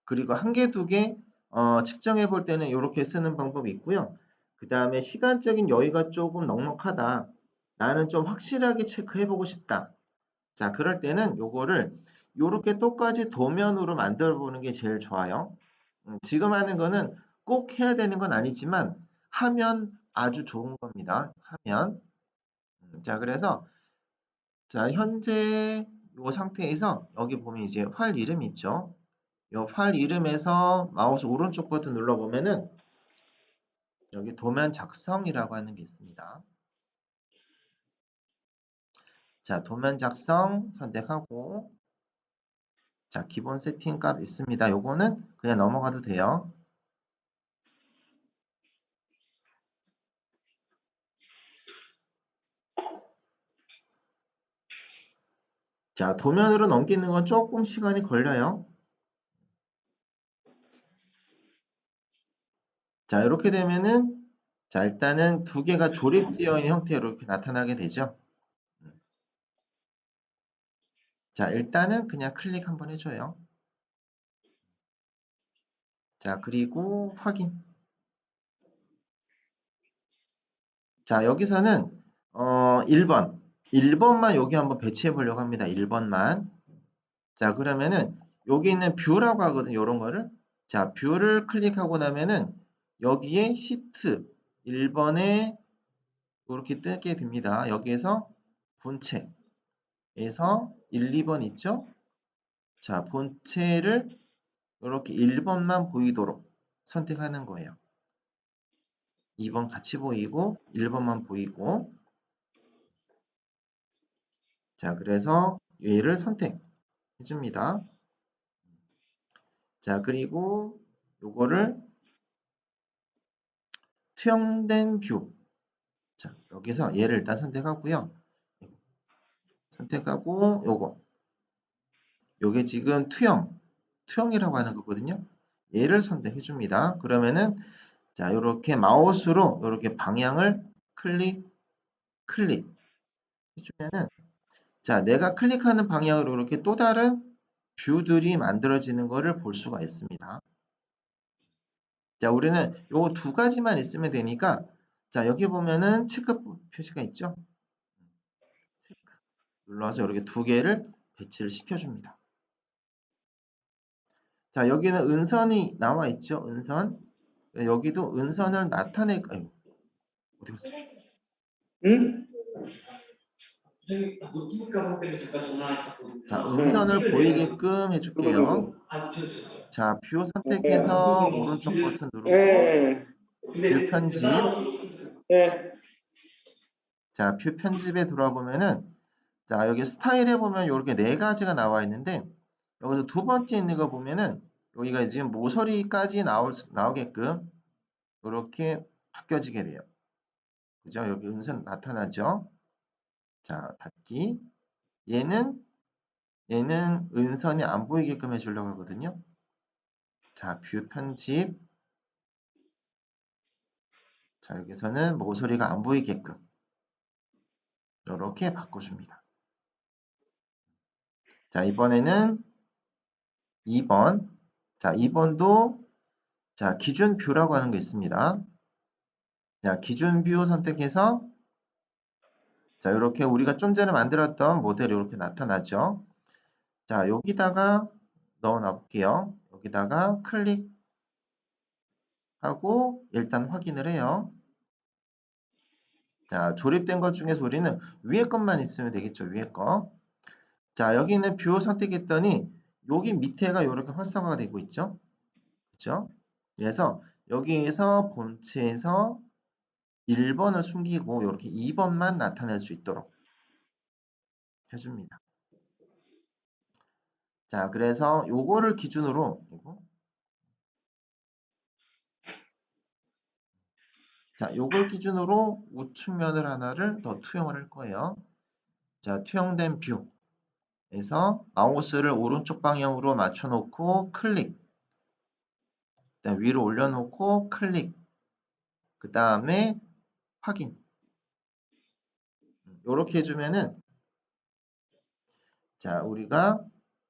[SPEAKER 1] 그리고 한 개, 두 개 측정해 볼 때는 이렇게 쓰는 방법이 있고요. 그 다음에 시간적인 여유가 조금 넉넉하다. 나는 좀 확실하게 체크해 보고 싶다. 자, 그럴 때는 요거를 요렇게 똑같이 도면으로 만들어 보는 게 제일 좋아요. 지금 하는 거는 꼭 해야 되는 건 아니지만 하면 아주 좋은 겁니다. 하면. 자, 그래서 자, 현재 요 상태에서 여기 보면 이제 파일 이름 있죠? 요 파일 이름에서 마우스 오른쪽 버튼 눌러보면은 여기 도면 작성이라고 하는 게 있습니다. 자, 도면 작성 선택하고 자, 기본 세팅 값 있습니다. 요거는 그냥 넘어가도 돼요. 자, 도면으로 넘기는 건 조금 시간이 걸려요. 자, 이렇게 되면은 자, 일단은 두 개가 조립되어 있는 형태로 이렇게 나타나게 되죠. 자, 일단은 그냥 클릭 한번 해줘요. 자, 그리고 확인. 자, 여기서는 1번. 1번만 여기 한번 배치해 보려고 합니다. 1번만. 자, 그러면은 여기 있는 뷰라고 하거든요. 이런 거를. 자, 뷰를 클릭하고 나면은 여기에 시트 1번에 이렇게 뜨게 됩니다. 여기에서 본체에서 1, 2번 있죠? 자, 본체를 이렇게 1번만 보이도록 선택하는 거예요. 2번 같이 보이고 1번만 보이고 자 그래서 얘를 선택해 줍니다. 자 그리고 요거를 투영된 뷰 자 여기서 얘를 일단 선택하고요. 선택하고 요게 지금 투영이라고 하는 거거든요. 얘를 선택해 줍니다. 그러면은 자 요렇게 마우스로 요렇게 방향을 클릭 해주면은 자 내가 클릭하는 방향으로 이렇게 또 다른 뷰들이 만들어지는 것을 볼 수가 있습니다. 자 우리는 요 두 가지만 있으면 되니까 자 여기 보면은 체크 표시가 있죠. 눌러서 이렇게 두 개를 배치를 시켜줍니다. 자 여기는 은선이 나와 있죠. 은선 여기도 은선을 아이고 어디 갔어?
[SPEAKER 2] 응?
[SPEAKER 3] 선생님 노트북 가방 때문에 잠깐 전화하셨거든요.
[SPEAKER 1] 자 은선을 보이게끔 해줄게요.
[SPEAKER 2] 누구?
[SPEAKER 1] 자 뷰
[SPEAKER 2] 네.
[SPEAKER 1] 선택해서 오른쪽 버튼 누르고
[SPEAKER 2] 네.
[SPEAKER 1] 뷰 편집
[SPEAKER 2] 네.
[SPEAKER 1] 자 뷰 편집에 들어와 보면은 자 여기 스타일에 보면 이렇게 네 가지가 나와 있는데 여기서 두 번째 있는 거 보면은 여기가 지금 모서리까지 나오게끔 이렇게 바뀌어지게 돼요. 그죠? 여기 은선 나타나죠? 자 닫기 얘는 은선이 안 보이게끔 해주려고 하거든요. 자 뷰 편집 자 여기서는 모서리가 안 보이게끔 이렇게 바꿔줍니다. 자 이번에는 2번 자 2번도 자 기준 뷰라고 하는 거 있습니다. 자 기준 뷰 선택해서 자 이렇게 우리가 좀 전에 만들었던 모델이 이렇게 나타나죠. 자 여기다가 넣어 놔 볼게요. 여기다가 클릭하고 일단 확인을 해요. 자 조립된 것 중에서 우리는 위에 것만 있으면 되겠죠. 위에 거. 자 여기는 뷰 선택했더니 여기 밑에가 이렇게 활성화가 되고 있죠. 그렇죠? 그래서 여기에서 본체에서 1번을 숨기고 이렇게 2번만 나타낼 수 있도록 해줍니다. 자 그래서 요거를 기준으로 자 요걸 기준으로 우측면을 하나를 더 투영을 할 거예요. 자 투영된 뷰에서 마우스를 오른쪽 방향으로 맞춰 놓고 클릭 위로 올려놓고 클릭 그 다음에 확인 이렇게 해주면은 자 우리가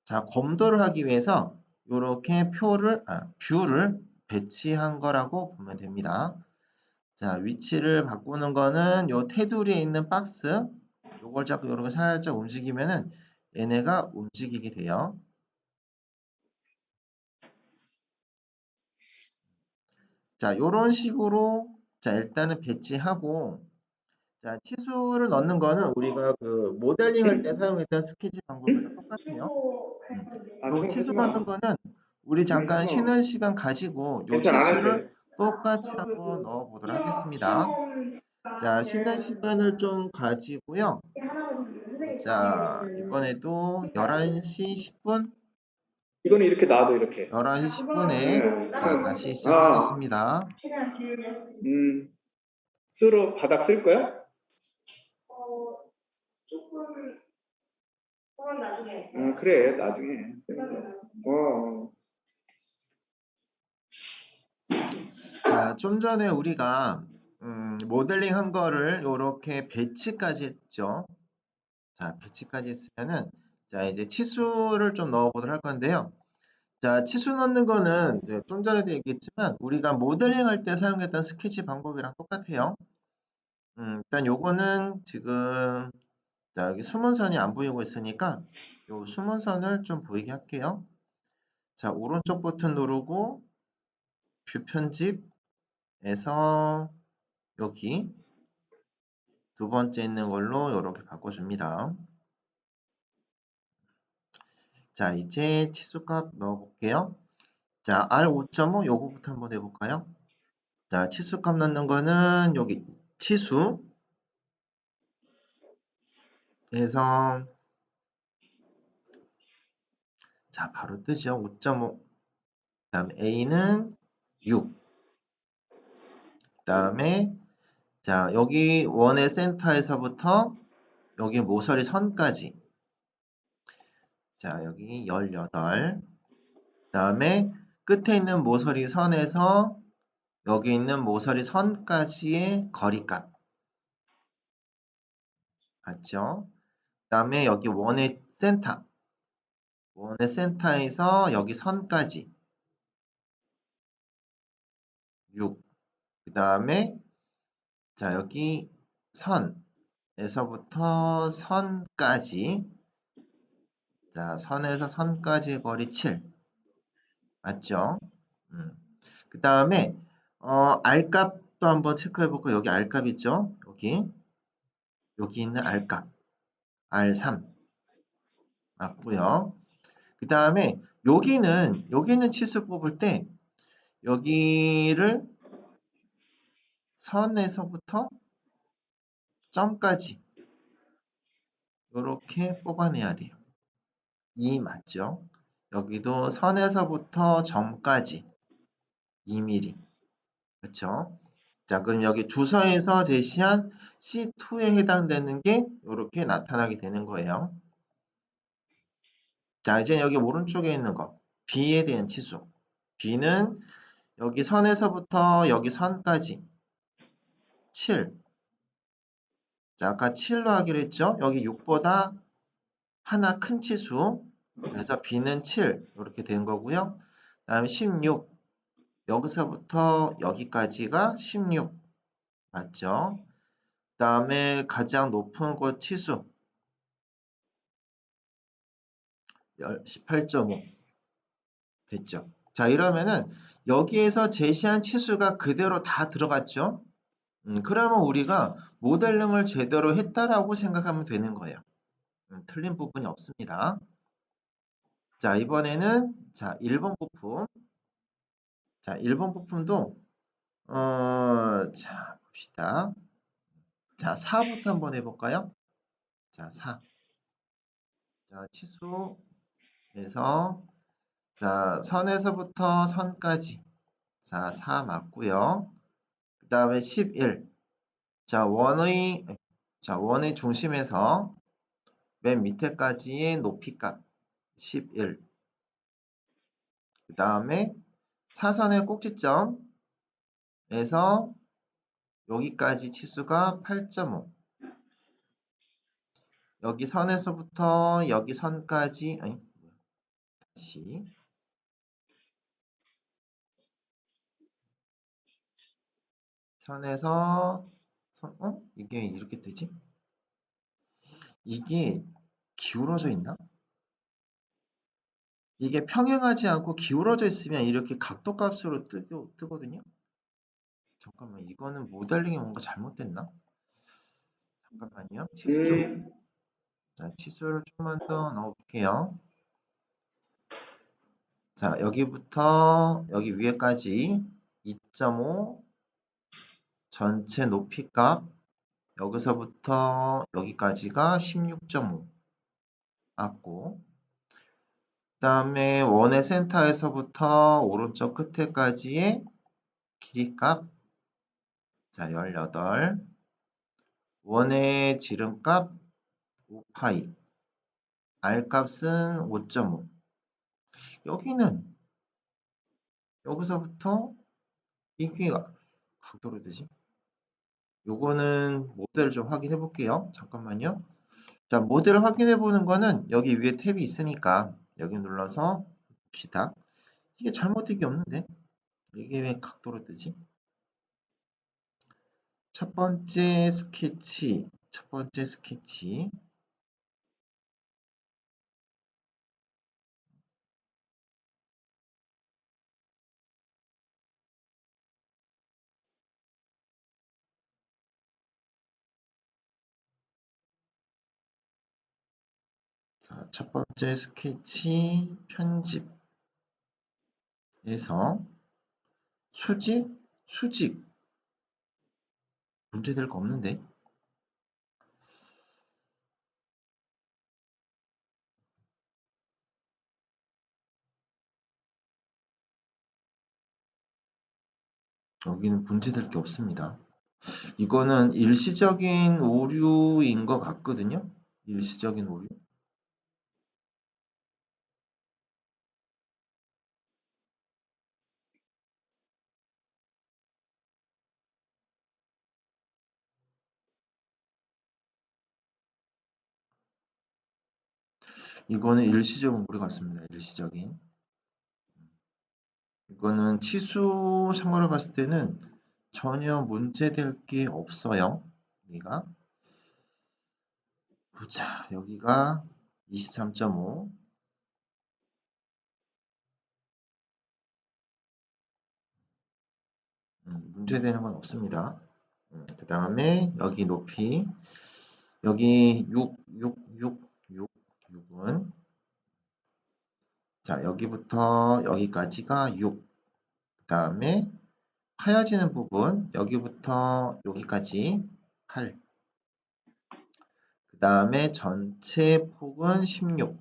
[SPEAKER 1] 자 검도를 하기 위해서 이렇게 뷰를 배치한 거라고 보면 됩니다. 자 위치를 바꾸는 거는 요 테두리에 있는 박스 요걸 자꾸 이렇게 살짝 움직이면은 얘네가 움직이게 돼요. 자 요런 식으로 자 일단은 배치하고 자 치수를 넣는 거는 우리가 그 모델링 할 때 사용했던 스케치 방법이랑 똑같아요. 요 치수 넣는 거는 우리 잠깐 쉬는 시간 가지고 요
[SPEAKER 2] 괜찮아, 안 해도
[SPEAKER 1] 치수를
[SPEAKER 2] 돼.
[SPEAKER 1] 똑같이 한번 넣어 보도록 하겠습니다. 자 쉬는 시간을 좀 가지고요. 자 이번에도 11시 10분
[SPEAKER 2] 이거는 이렇게 놔도 이렇게.
[SPEAKER 1] 11시 10분에 자 다시
[SPEAKER 2] 아,
[SPEAKER 1] 시작하겠습니다.
[SPEAKER 2] 쓰러 바닥 쓸 거야? 그래, 나중에. 어.
[SPEAKER 1] 자 좀 전에 우리가 모델링 한 거를 이렇게 배치까지 했죠. 자 배치까지 했으면은 자 이제 치수를 좀 넣어 보도록 할 건데요. 자 치수 넣는 거는 이제 좀 전에도 얘기했지만 우리가 모델링 할 때 사용했던 스케치 방법이랑 똑같아요. 일단 요거는 지금 자 여기 숨은 선이 안 보이고 있으니까 요 숨은 선을 좀 보이게 할게요. 자 오른쪽 버튼 누르고 뷰 편집에서 여기 두 번째 있는 걸로 이렇게 바꿔줍니다. 자 이제 치수값 넣어볼게요. 자 R5.5 요거부터 한번 해볼까요? 자, 치수값 넣는 거는 여기 치수 해서 자, 바로 뜨죠. 5.5. 그다음 A는 6. 그다음에 자, 여기 원의 센터에서부터 여기 모서리 선까지. 자, 여기 18. 그다음에 끝에 있는 모서리 선에서 여기 있는 모서리 선까지의 거리값. 맞죠? 그다음에 여기 원의 센터. 원의 센터에서 여기 선까지 6. 그다음에 자, 여기 선에서부터 선까지 자, 선에서 선까지의 거리 7. 맞죠? 그다음에 R값도 한번 체크해 볼까요? 여기 R값 있죠? 여기 있는 R값. R3 맞고요. 그다음에 여기는 치수 뽑을 때 여기를 선에서부터 점까지 이렇게 뽑아내야 돼요. 2 맞죠? 여기도 선에서부터 점까지 2mm. 그렇죠? 자, 그럼 여기 주서에서 제시한 C2에 해당되는 게 이렇게 나타나게 되는 거예요. 자, 이제 여기 오른쪽에 있는 거 B에 대한 치수. B는 여기 선에서부터 여기 선까지 7. 자, 아까 7로 하기로 했죠? 여기 6보다 하나 큰 치수. 그래서 B는 7 이렇게 된 거고요. 다음에 16. 여기서부터 여기까지가 16. 맞죠? 그다음에 가장 높은 곳 치수 18.5 됐죠? 자, 이러면은 여기에서 제시한 치수가 그대로 다 들어갔죠? 그러면 우리가 모델링을 제대로 했다라고 생각하면 되는 거예요. 틀린 부분이 없습니다. 자, 이번에는 자, 1번 부품. 자, 1번 부품도 자, 봅시다. 자, 4부터 한번 해볼까요? 자, 4. 자, 치수에서 자, 선에서부터 선까지. 자, 4 맞고요. 그 다음에 11. 자, 원의 중심에서 맨 밑에까지의 높이값 11. 그 다음에 사선의 꼭지점에서 여기까지 치수가 8.5. 여기 선에서부터 여기 선까지 다시 선에서 이게 이렇게 되지? 이게 기울어져 있나? 이게 평행하지 않고 기울어져 있으면 이렇게 각도 값으로 뜨거든요. 잠깐만, 이거는 모델링이 뭔가 잘못됐나? 잠깐만요. 자, 치수를 좀만 더 넣어볼게요. 자, 여기부터 여기 위에까지 2.5 전체 높이값 여기서부터 여기까지가 16.5 맞고 그 다음에 원의 센터에서부터 오른쪽 끝에까지의 길이값 자 18 원의 지름값 5파이 R값은 5.5 여기는 여기서부터 이게 각도로 되지? 요거는 모델을 좀 확인해 볼게요. 잠깐만요. 자, 모델을 확인해 보는 거는 여기 위에 탭이 있으니까 여기 눌러서 봅시다. 이게 잘못된 게 없는데 이게 왜 각도로 뜨지? 첫 번째 스케치 자, 첫 번째 스케치 편집에서 수직 수직. 문제될 거 없는데. 여기는 문제될 게 없습니다. 이거는 일시적인 오류인 것 같거든요. 일시적인 오류. 이거는 일시적인 오류 같습니다. 일시적인. 이거는 치수상으로 봤을 때는 전혀 문제될 게 없어요. 여기가. 보자. 여기가 23.5. 문제되는 건 없습니다. 그 다음에 여기 높이. 여기 6, 6, 6, 6, 6은 자, 여기부터 여기까지가 6. 그 다음에 파여지는 부분 여기부터 여기까지 8. 그 다음에 전체 폭은 16.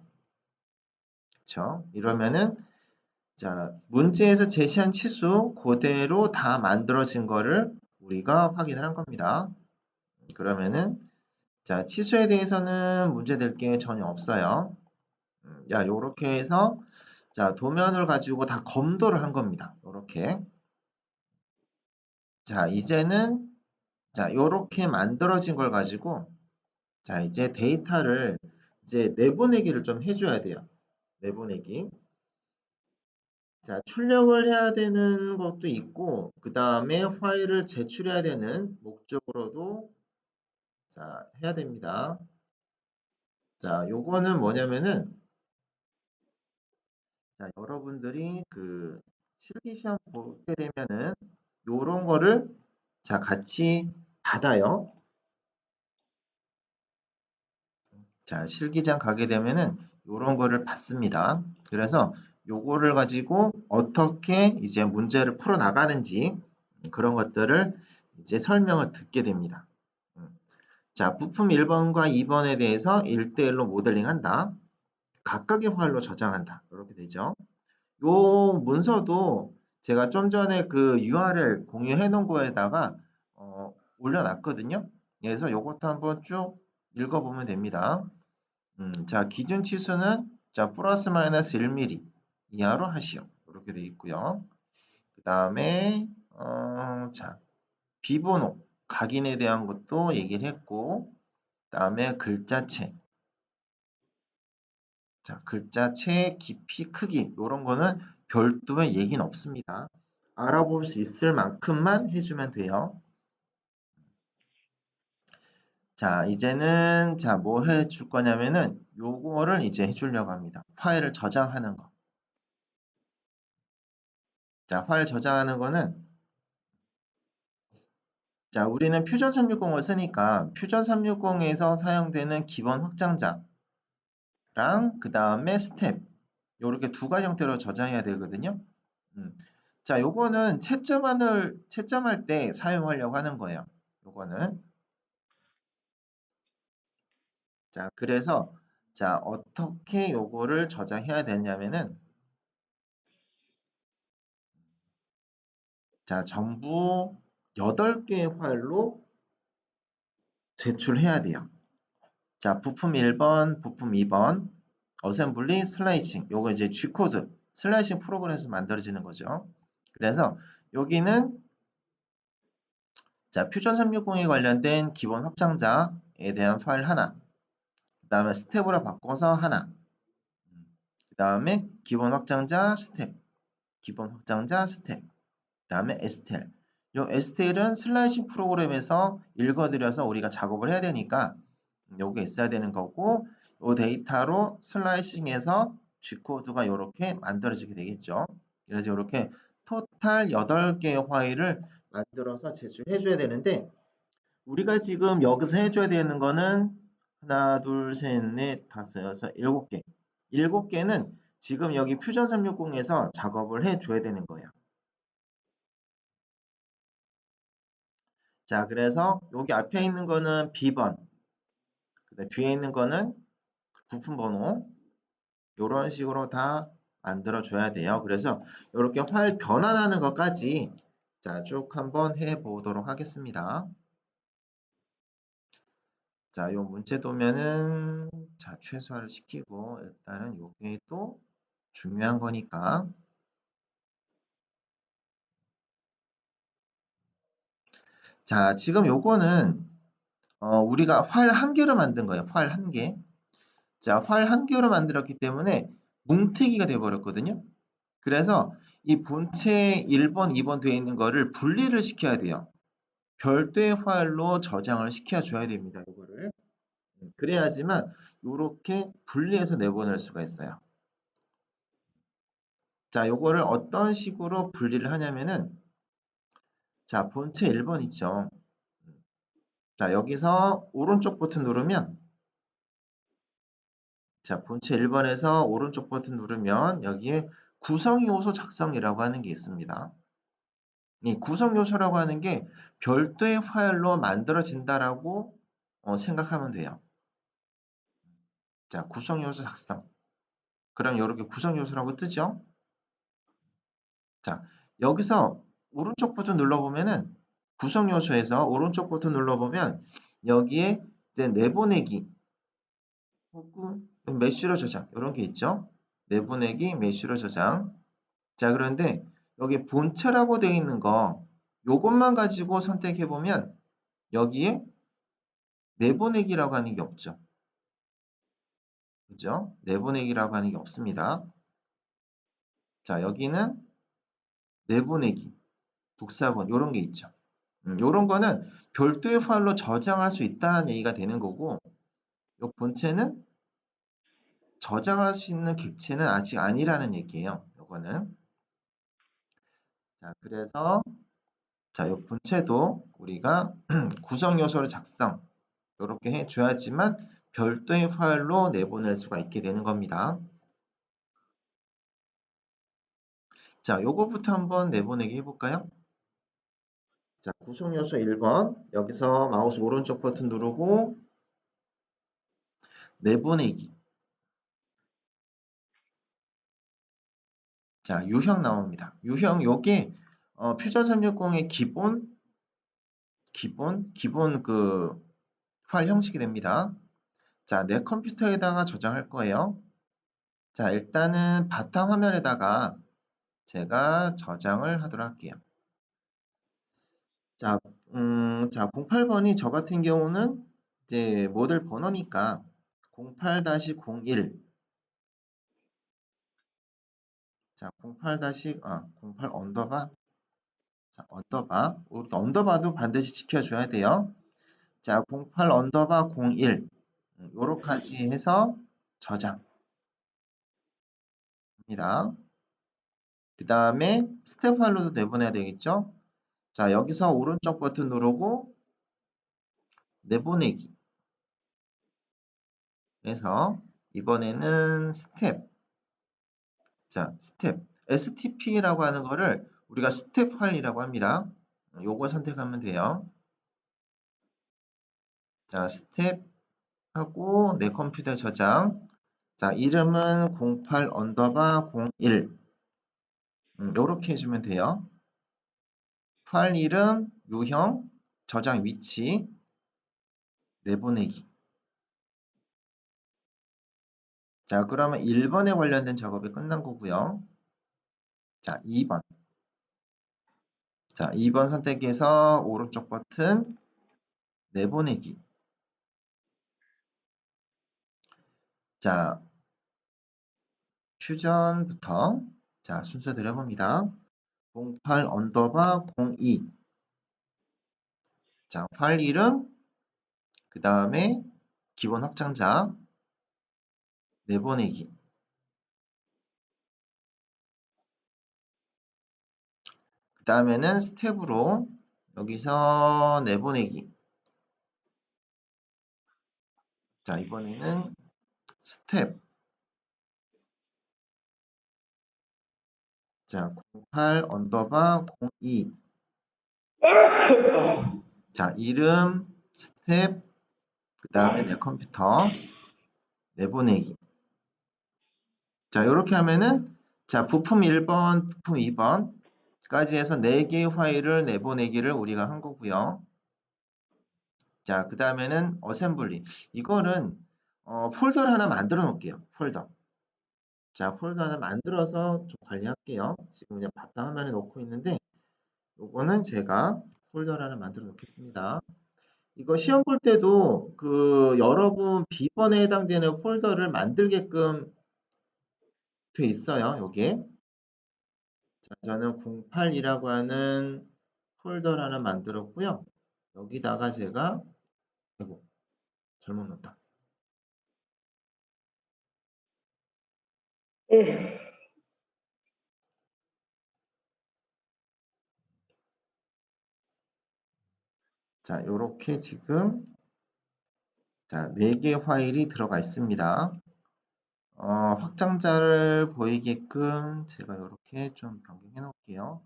[SPEAKER 1] 그쵸? 이러면은 자, 문제에서 제시한 치수 그대로 다 만들어진 거를 우리가 확인을 한 겁니다. 그러면은 자, 치수에 대해서는 문제될 게 전혀 없어요. 야, 요렇게 해서 자, 도면을 가지고 다 검도를 한 겁니다. 요렇게. 자, 이제는 자, 요렇게 만들어진 걸 가지고 자, 이제 데이터를 이제 내보내기를 좀 해줘야 돼요. 내보내기. 자, 출력을 해야 되는 것도 있고, 그 다음에 파일을 제출해야 되는 목적으로도 자, 해야 됩니다. 자, 요거는 뭐냐면은 자, 여러분들이 그 실기시험 보게 되면은 요런 거를 자, 같이 받아요. 자, 실기장 가게 되면은 요런 거를 받습니다. 그래서 요거를 가지고 어떻게 이제 문제를 풀어 나가는지 그런 것들을 이제 설명을 듣게 됩니다. 자, 부품 1번과 2번에 대해서 1대1로 모델링한다. 각각의 파일로 저장한다. 이렇게 되죠. 요 문서도 제가 좀 전에 그 URL 공유해 놓은 거에다가 올려놨거든요. 그래서 요것도 한번 쭉 읽어보면 됩니다. 자, 기준 치수는 자, 플러스 마이너스 1mm 이하로 하시오. 이렇게 되어 있고요. 그 다음에 자, 비번호 각인에 대한 것도 얘기를 했고, 그 다음에 글자체. 자, 글자체 깊이, 크기 이런 거는 별도의 얘기는 없습니다. 알아볼 수 있을 만큼만 해주면 돼요. 자, 이제는 자, 뭐 해줄 거냐면은 요거를 이제 해주려고 합니다. 파일을 저장하는 거. 자, 파일 저장하는 거는 자, 우리는 퓨전 360을 쓰니까 퓨전 360에서 사용되는 기본 확장자랑 그 다음에 스텝 요렇게 두 가지 형태로 저장해야 되거든요. 자, 요거는 채점할 때 사용하려고 하는 거예요. 요거는. 자, 그래서 자, 어떻게 요거를 저장해야 되냐면은 자, 전부 8개의 파일로 제출해야 돼요. 자, 부품 1번, 부품 2번, 어셈블리, 슬라이싱. 요거 이제 G코드, 슬라이싱 프로그램에서 만들어지는 거죠. 그래서 여기는 자, 퓨전 360에 관련된 기본 확장자에 대한 파일 하나, 그 다음에 스텝으로 바꿔서 하나, 그 다음에 기본 확장자 스텝, 기본 확장자 스텝, 그 다음에 STL. 요 STL은 슬라이싱 프로그램에서 읽어드려서 우리가 작업을 해야 되니까 요게 있어야 되는 거고, 요 데이터로 슬라이싱해서 G코드가 이렇게 만들어지게 되겠죠. 그래서 이렇게 토탈 8개의 파일을 만들어서 제출해 줘야 되는데, 우리가 지금 여기서 해줘야 되는 거는 하나, 둘, 셋, 넷, 다섯, 여섯, 7개. 7개는 지금 여기 퓨전 360에서 작업을 해줘야 되는 거예요. 자, 그래서 여기 앞에 있는 거는 B번, 그다음에 뒤에 있는 거는 부품 번호, 이런 식으로 다 만들어 줘야 돼요. 그래서 이렇게 화일 변환하는 것까지 자, 쭉 한번 해 보도록 하겠습니다. 자, 요 문제도면은 자, 최소화를 시키고 일단은 요게 또 중요한 거니까. 자, 지금 요거는 우리가 활 한 개로 만든 거예요. 활 한 개. 자, 활 한 개로 만들었기 때문에 뭉태기가 돼 버렸거든요. 그래서 이 본체 1번, 2번 되어 있는 거를 분리를 시켜야 돼요. 별도의 파일로 저장을 시켜 줘야 됩니다. 이거를. 그래야지만 이렇게 분리해서 내보낼 수가 있어요. 자, 요거를 어떤 식으로 분리를 하냐면은 자, 본체 1번 있죠. 자, 여기서 오른쪽 버튼 누르면 자, 본체 1번에서 오른쪽 버튼 누르면 여기에 구성 요소 작성이라고 하는 게 있습니다. 이 구성 요소라고 하는 게 별도의 파일로 만들어진다라고 생각하면 돼요. 자, 구성 요소 작성. 그럼 이렇게 구성 요소라고 뜨죠? 자, 여기서 오른쪽 버튼 눌러보면은 구성 요소에서 오른쪽 버튼 눌러보면 여기에 이제 내보내기 혹은 메쉬로 저장 이런 게 있죠? 내보내기, 메쉬로 저장. 자, 그런데 여기 본체라고 되어 있는 거 요것만 가지고 선택해 보면 여기에 내보내기라고 하는 게 없죠. 그죠? 내보내기라고 하는 게 없습니다. 자, 여기는 내보내기, 복사본 요런 게 있죠. 요런 거는 별도의 파일로 저장할 수 있다는 얘기가 되는 거고 요 본체는 저장할 수 있는 객체는 아직 아니라는 얘기예요. 요거는. 자, 그래서 자, 요 본체도 우리가 구성 요소를 작성 요렇게 해 줘야지만 별도의 파일로 내보낼 수가 있게 되는 겁니다. 자, 요거부터 한번 내보내기 해볼까요? 자, 구성 요소 1번 여기서 마우스 오른쪽 버튼 누르고 내보내기. 자, 유형 나옵니다. 유형 요게 퓨전 360의 기본 그 파일 형식이 됩니다. 자, 내 컴퓨터에다가 저장할 거예요. 자, 일단은 바탕화면에다가 제가 저장을 하도록 할게요. 자, 자, 08번이 저 같은 경우는 이제 모델 번호니까 08-01 자, 08 언더바 자, 언더바 이렇게 언더바도 반드시 지켜줘야 돼요. 자, 08 언더바 01 요렇게까지 해서 저장합니다. 그 다음에 스텝 파일로도 내보내야 되겠죠? 자, 여기서 오른쪽 버튼 누르고 내보내기 해서 이번에는 스텝 자, 스텝 STP라고 하는 거를 우리가 스텝 파일이라고 합니다. 요거 선택하면 돼요. 자, 스텝 하고 내 컴퓨터 저장 자, 이름은 08 언더바 01 요렇게 해주면 돼요. 파일 이름, 유형, 저장 위치, 내보내기. 자, 그러면 1번에 관련된 작업이 끝난 거고요. 자, 2번. 자, 2번 선택해서 오른쪽 버튼 내보내기. 자, 퓨전부터 자, 순서 드려봅니다. 08 언더바 02 자, 파일 이름 그 다음에 기본 확장자 내보내기 그 다음에는 스텝으로 여기서 내보내기 자, 이번에는 스텝 자, 08 언더바 02
[SPEAKER 2] 아,
[SPEAKER 1] 자, 이름, 스텝, 그 다음에 내 컴퓨터, 내보내기. 자, 이렇게 하면은, 자, 부품 1번, 부품 2번까지 해서 4개의 파일을 내보내기를 우리가 한 거고요. 자, 그 다음에는 어셈블리. 이거는, 폴더를 하나 만들어 놓을게요. 폴더. 자, 폴더 하나 만들어서 좀 관리할게요. 지금 그냥 바탕화면에 놓고 있는데, 요거는 제가 폴더를 하나 만들어 놓겠습니다. 이거 시험 볼 때도 그 여러분 B번에 해당되는 폴더를 만들게끔 돼 있어요. 요게. 자, 저는 08이라고 하는 폴더를 하나 만들었고요. 여기다가 제가 아이고, 잘못 넣었다. 자, 요렇게 지금 자, 4개 파일이 들어가 있습니다. 확장자를 보이게끔 제가 이렇게 좀 변경해 놓을게요.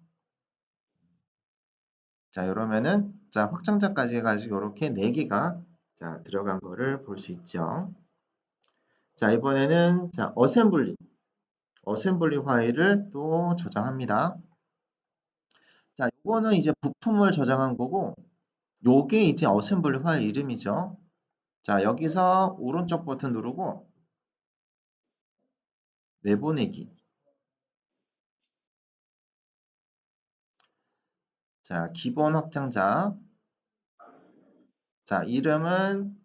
[SPEAKER 1] 자, 이러면은 자, 확장자까지 해가지고 이렇게 4개가 자, 들어간 거를 볼 수 있죠. 자, 이번에는 자, 어셈블리 파일을 또 저장합니다. 자, 이거는 이제 부품을 저장한 거고 요게 이제 어셈블리 파일 이름이죠. 자, 여기서 오른쪽 버튼 누르고 내보내기. 자, 기본 확장자. 자, 이름은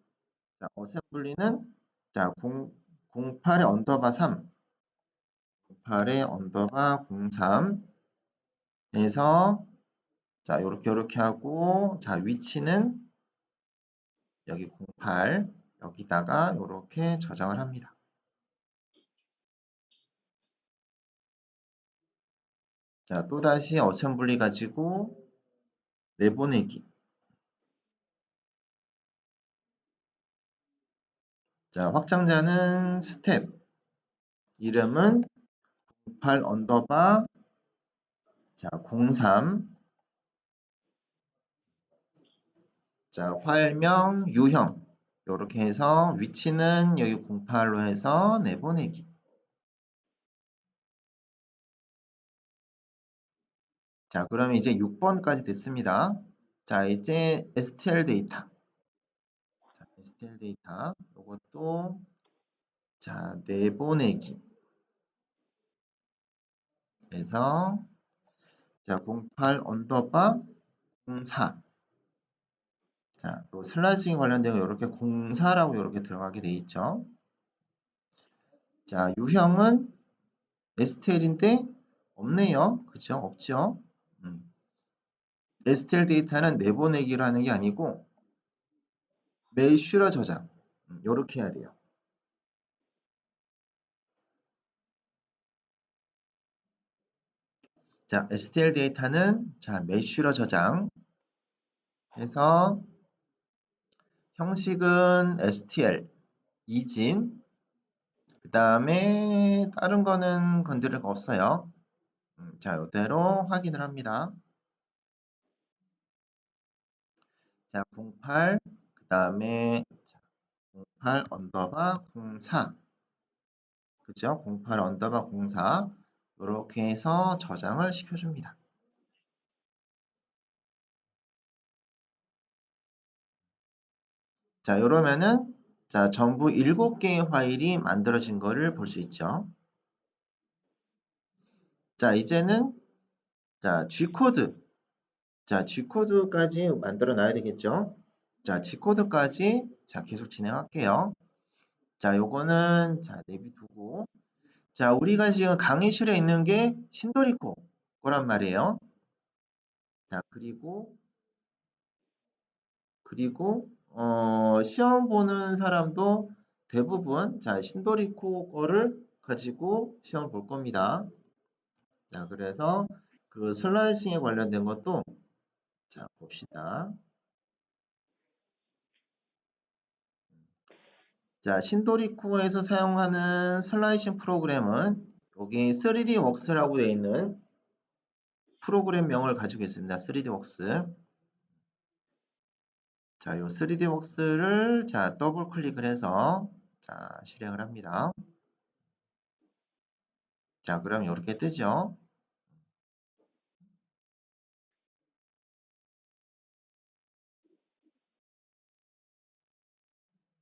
[SPEAKER 1] 자, 어셈블리는 자, 08의 언더바 3. 08의 언더바 03에서 자, 요렇게 하고 자, 위치는 여기 08 여기다가 요렇게 저장을 합니다. 자, 또다시 어셈블리 가지고 내보내기. 자, 확장자는 스텝. 이름은 08 언더바 자, 03. 자, 파일명 유형. 요렇게 해서 위치는 여기 08로 해서 내보내기. 자, 그러면 이제 6번까지 됐습니다. 자, 이제 STL 데이터. 자, STL 데이터. 요것도 자, 내보내기. 그래서 자, 08 언더바 04. 자, 또 슬라이싱 관련된 거 이렇게 04라고 이렇게 들어가게 돼 있죠. 자, 유형은 STL인데 없네요. 그죠? 없죠? STL 데이터는 내보내기로 하는 게 아니고 메쉬로 저장. 이렇게 해야 돼요. 자, STL 데이터는 자, 메쉬로 저장 해서 형식은 STL, 이진, 그 다음에 다른 거는 건드릴 거 없어요. 자, 이대로 확인을 합니다. 자, 08, 그 다음에 08 언더바 04, 그죠? 08 언더바 04, 이렇게 해서 저장을 시켜줍니다. 자, 이러면은 자, 전부 7개의 파일이 만들어진 거를 볼 수 있죠. 자, 이제는 자, G코드. 자, G코드까지 만들어 놔야 되겠죠. 자, G코드까지 자, 계속 진행할게요. 자, 요거는 자, 내비두고 자, 우리가 지금 강의실에 있는 게 신도리코 거란 말이에요. 자, 그리고 시험 보는 사람도 대부분 자, 신도리코 거를 가지고 시험 볼 겁니다. 자, 그래서 그 슬라이싱에 관련된 것도 자, 봅시다. 자, 신도리코에서 사용하는 슬라이싱 프로그램은 여기 3D웍스라고 되어 있는 프로그램명을 가지고 있습니다. 3D웍스. 자, 요 3D웍스를 자, 더블 클릭을 해서 자, 실행을 합니다. 자, 그럼 이렇게 뜨죠.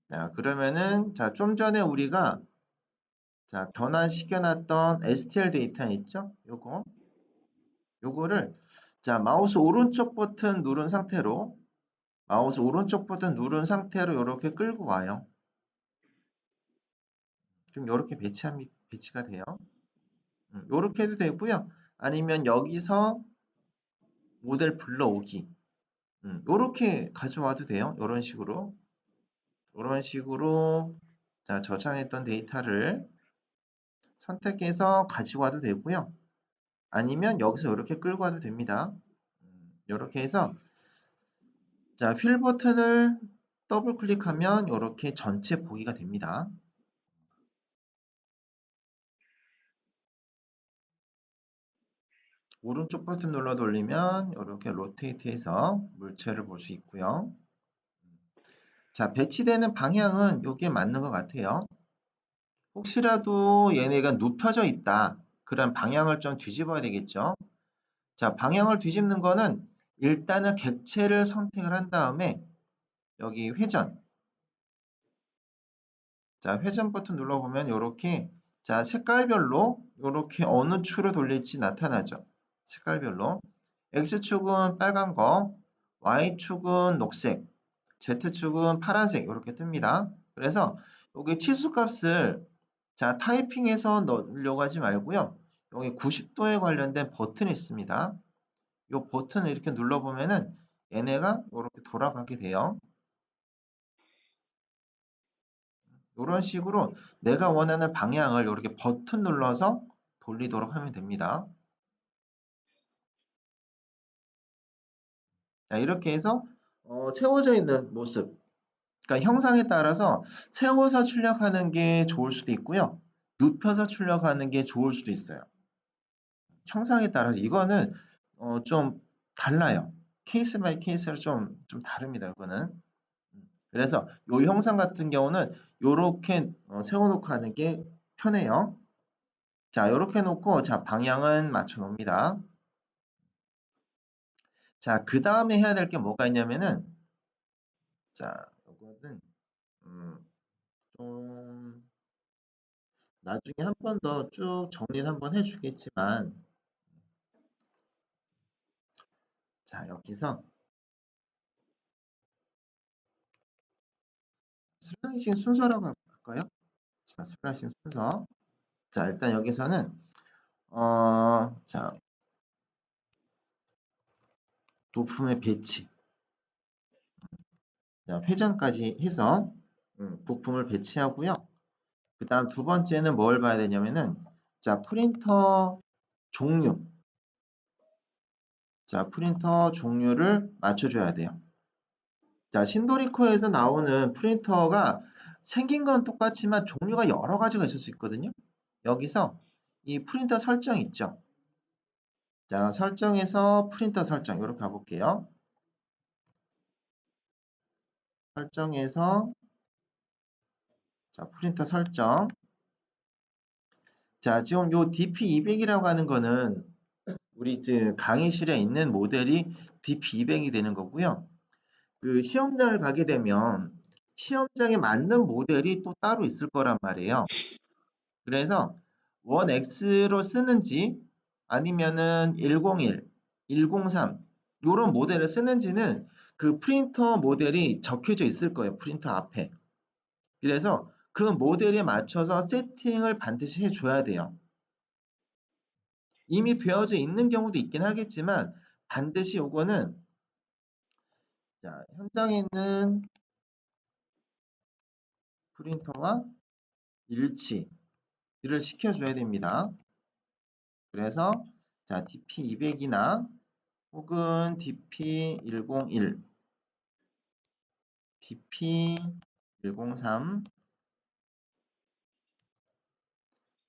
[SPEAKER 1] 자, 그러면은 자, 좀 전에 우리가 자, 변환시켜 놨던 STL 데이터 있죠? 요거를 자, 마우스 오른쪽 버튼 누른 상태로 이렇게 끌고 와요. 그럼 이렇게 배치가 돼요. 이렇게 해도 되고요. 아니면 여기서 모델 불러오기. 이렇게 가져와도 돼요. 이런 식으로. 자, 저장했던 데이터를 선택해서 가지고 와도 되고요. 아니면 여기서 이렇게 끌고 와도 됩니다. 이렇게 해서 자, 휠 버튼을 더블 클릭하면 이렇게 전체 보기가 됩니다. 오른쪽 버튼 눌러 돌리면 이렇게 로테이트해서 물체를 볼 수 있고요. 자, 배치되는 방향은 이게 맞는 것 같아요. 혹시라도 얘네가 눕혀져 있다. 그런 방향을 좀 뒤집어야 되겠죠. 자, 방향을 뒤집는 거는 일단은 객체를 선택을 한 다음에 여기 회전. 자, 회전 버튼 눌러보면 이렇게 자, 색깔별로 이렇게 어느 축으로 돌릴지 나타나죠. 색깔별로. X축은 빨간 거, Y축은 녹색, Z축은 파란색 이렇게 뜹니다. 그래서 여기 치수값을 자, 타이핑해서 넣으려고 하지 말고요. 여기 90도에 관련된 버튼이 있습니다. 이 버튼을 이렇게 눌러보면은 얘네가 이렇게 돌아가게 돼요. 이런 식으로 내가 원하는 방향을 이렇게 버튼 눌러서 돌리도록 하면 됩니다. 자, 이렇게 해서 세워져 있는 모습. 그러니까 형상에 따라서 세워서 출력하는 게 좋을 수도 있고요. 눕혀서 출력하는 게 좋을 수도 있어요. 형상에 따라서 이거는 좀 달라요. 케이스 바이 케이스로 좀 다릅니다. 이거는. 그래서 이 형상 같은 경우는 이렇게 세워놓고 하는 게 편해요. 자, 이렇게 놓고 자, 방향은 맞춰 놓습니다. 자, 그 다음에 해야 될 게 뭐가 있냐면은 자, 이거는 좀 나중에 한 번 더 쭉 정리를 한번 해주겠지만 자, 여기서 슬라이싱 순서라고 할까요? 자, 슬라이싱 순서. 자, 일단 여기서는 자, 부품의 배치. 자, 회전까지 해서 부품을 배치하고요. 그 다음 두 번째는 뭘 봐야 되냐면은 자, 프린터 종류. 자, 프린터 종류를 맞춰줘야 돼요. 자, 신도리코에서 나오는 프린터가 생긴 건 똑같지만 종류가 여러 가지가 있을 수 있거든요. 여기서 이 프린터 설정 있죠. 자, 설정에서 프린터 설정 이렇게 가볼게요. 설정에서 자, 프린터 설정. 자, 지금 요 DP200이라고 하는 거는 우리 지금 강의실에 있는 모델이 DP200이 되는 거고요. 그 시험장을 가게 되면 시험장에 맞는 모델이 또 따로 있을 거란 말이에요. 그래서 1X로 쓰는지 아니면은 101, 103 요런 모델을 쓰는지는 그 프린터 모델이 적혀져 있을 거예요. 프린터 앞에. 그래서 그 모델에 맞춰서 세팅을 반드시 해줘야 돼요. 이미 되어져 있는 경우도 있긴 하겠지만 반드시 요거는 자, 현장에 있는 프린터와 일치를 시켜줘야 됩니다. 그래서 자, DP200이나 혹은 DP101, DP103,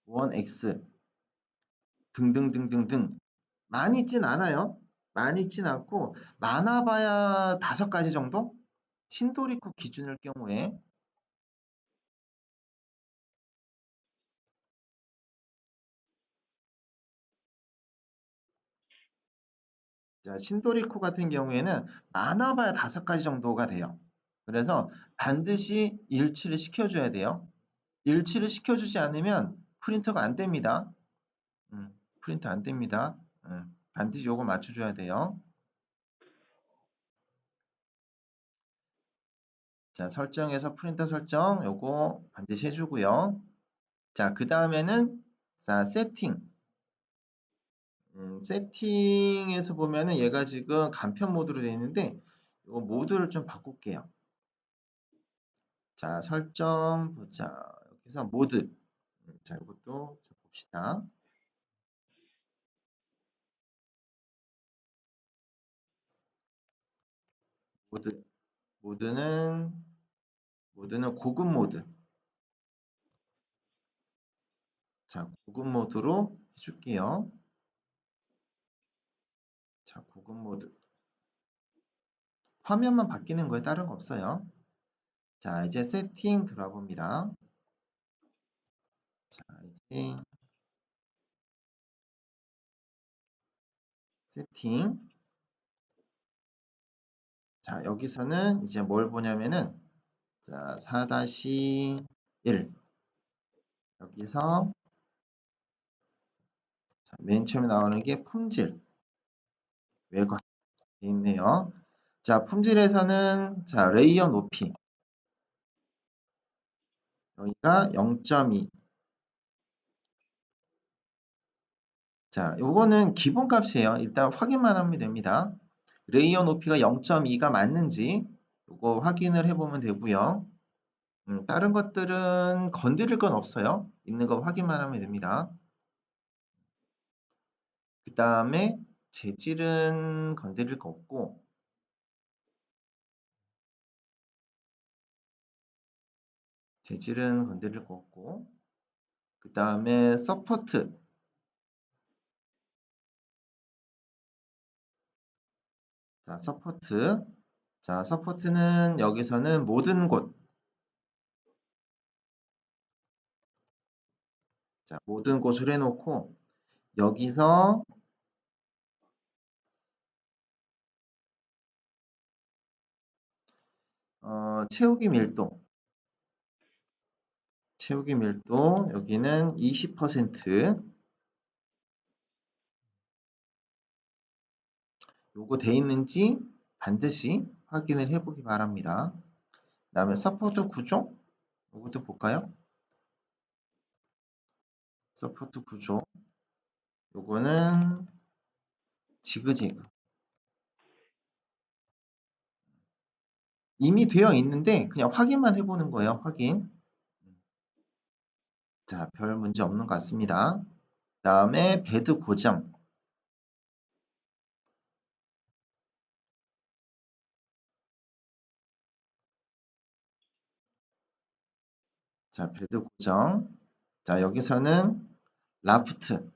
[SPEAKER 1] 1X 등등등등등 많이 있진 않아요. 많이 있진 않고 많아봐야 5가지 정도? 신도리코 기준일 경우에 자, 신도리코 같은 경우에는 많아봐야 5가지 정도가 돼요. 그래서 반드시 일치를 시켜줘야 돼요. 일치를 시켜주지 않으면 프린터가 안 됩니다. 프린터 안 됩니다. 반드시 요거 맞춰줘야 돼요. 자, 설정에서 프린터 설정 요거 반드시 해주고요. 자, 그 다음에는 자, 세팅. 세팅에서 보면은 얘가 지금 간편 모드로 되어 있는데 요 모드를 좀 바꿀게요. 자, 설정 보자. 여기서 모드. 자, 이것도 좀 봅시다. 모드. 모드는 고급 모드. 자, 고급 모드로 해줄게요. 자, 고급 모드. 화면만 바뀌는 거에 다른 거 없어요. 자, 이제 세팅 들어가 봅니다. 자, 이제 세팅. 자, 여기서는 이제 뭘 보냐면은 자, 4-1 여기서 자, 맨 처음에 나오는 게 품질 외곽 돼 있네요. 자, 품질에서는 자, 레이어 높이 여기가 0.2. 자, 요거는 기본 값이에요. 일단 확인만 하면 됩니다. 레이어 높이가 0.2가 맞는지 요거 확인을 해보면 되고요. 다른 것들은 건드릴 건 없어요. 있는 거 확인만 하면 됩니다. 그 다음에 재질은 건드릴 거 없고 재질은 건드릴 거 없고 그 다음에 서포트 자 서포트 자 서포트는 여기서는 모든 곳 자 모든 곳을 해놓고 여기서 채우기 밀도 여기는 20% 요거 돼 있는지 반드시 확인을 해보기 바랍니다. 그 다음에 서포트 구조 이것도 볼까요? 서포트 구조 요거는 지그재그 이미 되어 있는데 그냥 확인만 해보는 거예요. 확인. 자, 별 문제 없는 것 같습니다. 그 다음에 베드 고정 자, 베드 고정 자, 여기서는 라프트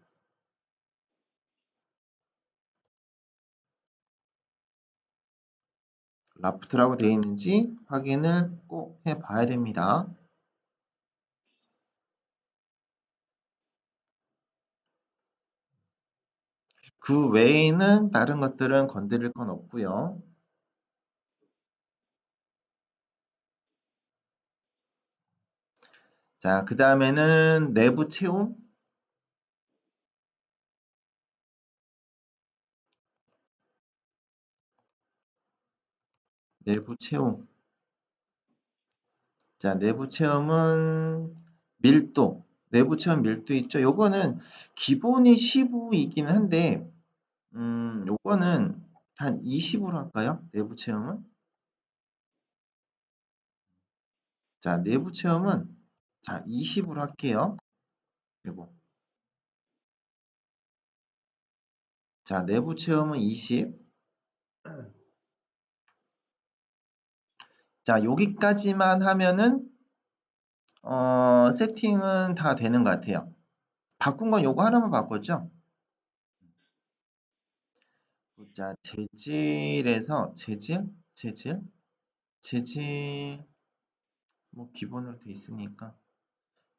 [SPEAKER 1] 라프트라고 되어 있는지 확인을 꼭 해봐야 됩니다. 그 외에는 다른 것들은 건드릴 건 없고요. 자, 그 다음에는 내부 채움 내부 채움 자, 내부 체험은 밀도, 내부 체험 밀도 있죠. 요거는 기본이 15이긴 한데, 요거는 한 20으로 할까요? 내부 체험은? 자, 내부 체험은 자, 20으로 할게요. 그리고 자, 내부 체험은 20. 자, 여기까지만 하면은 세팅은 다 되는 것 같아요. 바꾼 건 요거 하나만 바꿨죠? 자, 재질. 재질 뭐 기본으로 돼 있으니까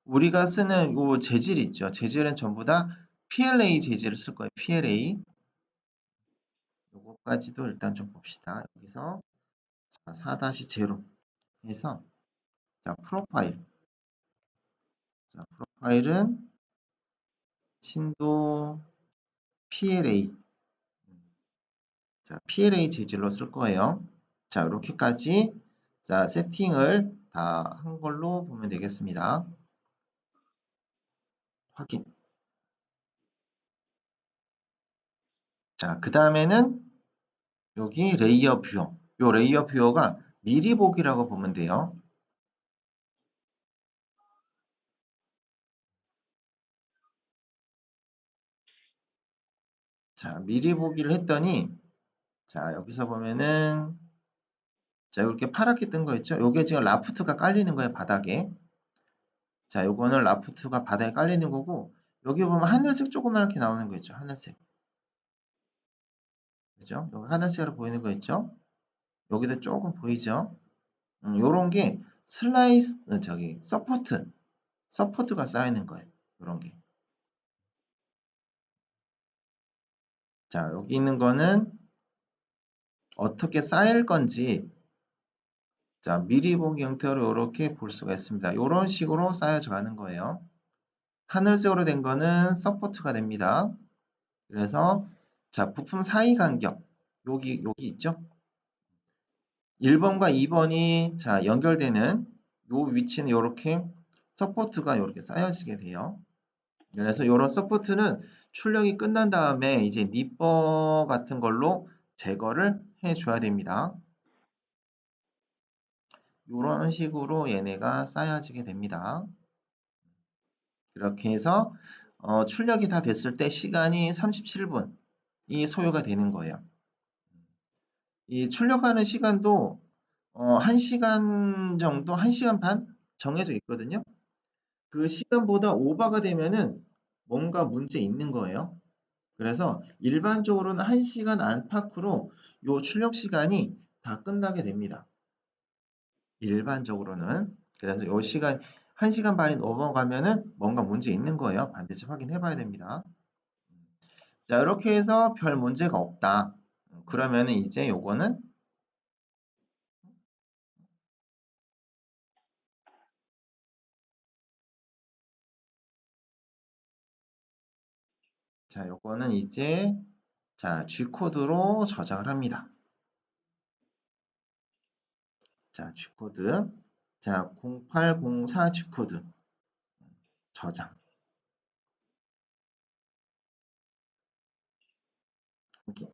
[SPEAKER 1] 우리가 쓰는 요 재질 있죠. 재질은 전부 다 PLA 재질을 쓸 거예요. PLA. 요거까지도 일단 좀 봅시다. 여기서 자, 4-0 해서 자, 프로파일. 자, 프로파일은 신도 PLA. 자, PLA 재질로 쓸 거예요. 자, 이렇게까지 자, 세팅을 다 한 걸로 보면 되겠습니다. 확인. 자, 그 다음에는 여기 레이어 뷰어. 요 레이어 뷰어가 미리 보기라고 보면 돼요. 자, 미리 보기를 했더니 자, 여기서 보면은 자, 이렇게 파랗게 뜬 거 있죠? 요게 지금 라프트가 깔리는 거예요, 바닥에. 자, 요거는 라프트가 바닥에 깔리는 거고 여기 보면 하늘색 조그맣게 나오는 거 있죠? 하늘색. 그죠? 여기 하늘색으로 보이는 거 있죠? 여기도 조금 보이죠? 요런 게 슬라이스 저기 서포트가 쌓이는 거예요. 요런 게. 자, 여기 있는 거는 어떻게 쌓일 건지 자, 미리 보기 형태로 이렇게 볼 수가 있습니다. 이런 식으로 쌓여져 가는 거예요. 하늘색으로 된 거는 서포트가 됩니다. 그래서 자, 부품 사이 간격 여기 있죠? 1번과 2번이 자, 연결되는 요 위치는 이렇게 서포트가 이렇게 쌓여지게 돼요. 그래서 이런 서포트는 출력이 끝난 다음에 이제 니퍼 같은 걸로 제거를 해줘야 됩니다. 이런 식으로 얘네가 쌓여지게 됩니다. 이렇게 해서 출력이 다 됐을 때 시간이 37분이 소요가 되는 거예요. 이 출력하는 시간도 1시간 정도, 1시간 반 정해져 있거든요. 그 시간보다 오버가 되면은 뭔가 문제 있는 거예요. 그래서 일반적으로는 1시간 안팎으로 요 출력 시간이 다 끝나게 됩니다. 일반적으로는. 그래서 요 시간 1시간 반이 넘어가면은 뭔가 문제 있는 거예요. 반드시 확인해 봐야 됩니다. 자, 이렇게 해서 별 문제가 없다. 그러면은 이제 요거는 자, 요거는 이제 자, G코드로 저장을 합니다. 자, G코드. 자, 0804 G코드 저장. 이렇게.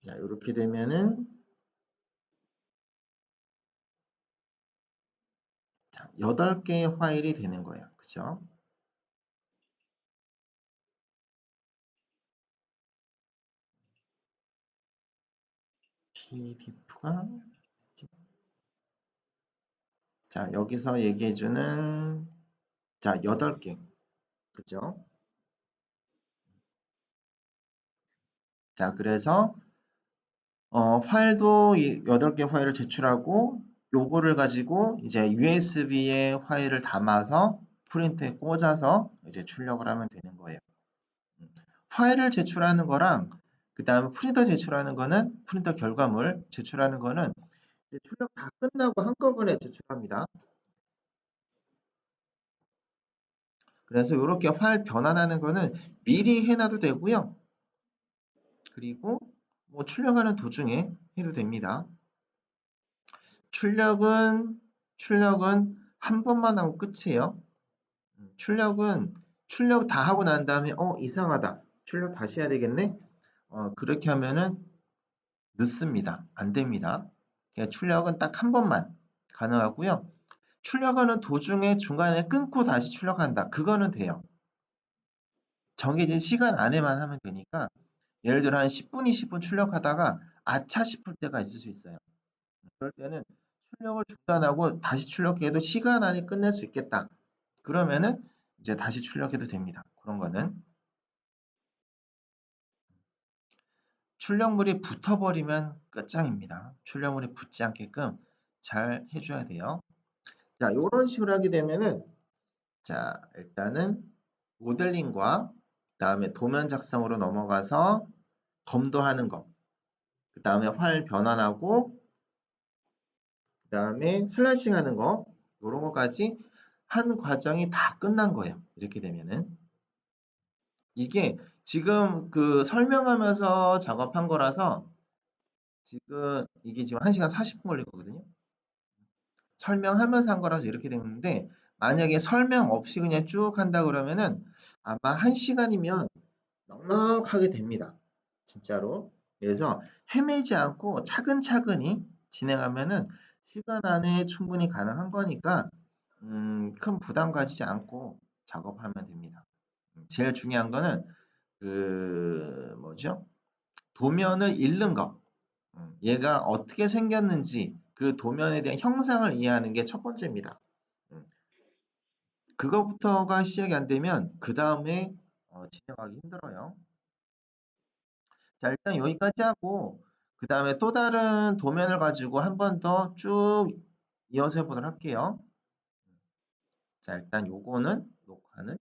[SPEAKER 1] 자, 이렇게 되면은 자, 8개의 파일이 되는 거예요. 그죠? PDF가 자, 여기서 얘기해 주는 자, 8개. 그죠? 자, 그래서 파일도 8개 파일을 제출하고 요거를 가지고 이제 USB에 파일을 담아서 프린터에 꽂아서 이제 출력을 하면 되는 거예요. 파일을 제출하는 거랑 그 다음에 프린터 제출하는 거는 프린터 결과물 제출하는 거는 이제 출력 다 끝나고 한꺼번에 제출합니다. 그래서 이렇게 파일 변환하는 거는 미리 해놔도 되고요. 그리고 뭐 출력하는 도중에 해도 됩니다. 출력은 한 번만 하고 끝이에요. 출력 다 하고 난 다음에 이상하다. 출력 다시 해야 되겠네. 그렇게 하면은 늦습니다. 안 됩니다. 그러니까 출력은 딱 한 번만 가능하고요. 출력하는 도중에 중간에 끊고 다시 출력한다. 그거는 돼요. 정해진 시간 안에만 하면 되니까 예를 들어 한 10분, 20분 출력하다가 아차 싶을 때가 있을 수 있어요. 그럴 때는 출력을 중단하고 다시 출력해도 시간 안에 끝낼 수 있겠다. 그러면은 이제 다시 출력해도 됩니다. 그런 거는. 출력물이 붙어버리면 끝장입니다. 출력물이 붙지 않게끔 잘 해줘야 돼요. 자, 이런 식으로 하게 되면은 자, 일단은 모델링과 그 다음에 도면 작성으로 넘어가서 검도하는 거, 그 다음에 활 변환하고, 그 다음에 슬라이싱 하는 거, 이런 거까지 한 과정이 다 끝난 거예요. 이렇게 되면은. 이게 지금 그 설명하면서 작업한 거라서 지금 이게 지금 1시간 40분 걸리거든요. 설명하면서 한 거라서 이렇게 됐는데 만약에 설명 없이 그냥 쭉 한다 그러면은 아마 1시간이면 넉넉하게 됩니다. 진짜로. 그래서 헤매지 않고 차근차근히 진행하면은 시간 안에 충분히 가능한 거니까 큰 부담 가지지 않고 작업하면 됩니다. 제일 중요한 거는 그 뭐죠? 도면을 읽는 거. 얘가 어떻게 생겼는지 그 도면에 대한 형상을 이해하는 게 첫 번째입니다. 그거부터가 시작이 안 되면 그 다음에 진행하기 힘들어요. 자, 일단 여기까지 하고 그 다음에 또 다른 도면을 가지고 한 번 더 쭉 이어서 해보도록 할게요. 자, 일단 요거는 녹화는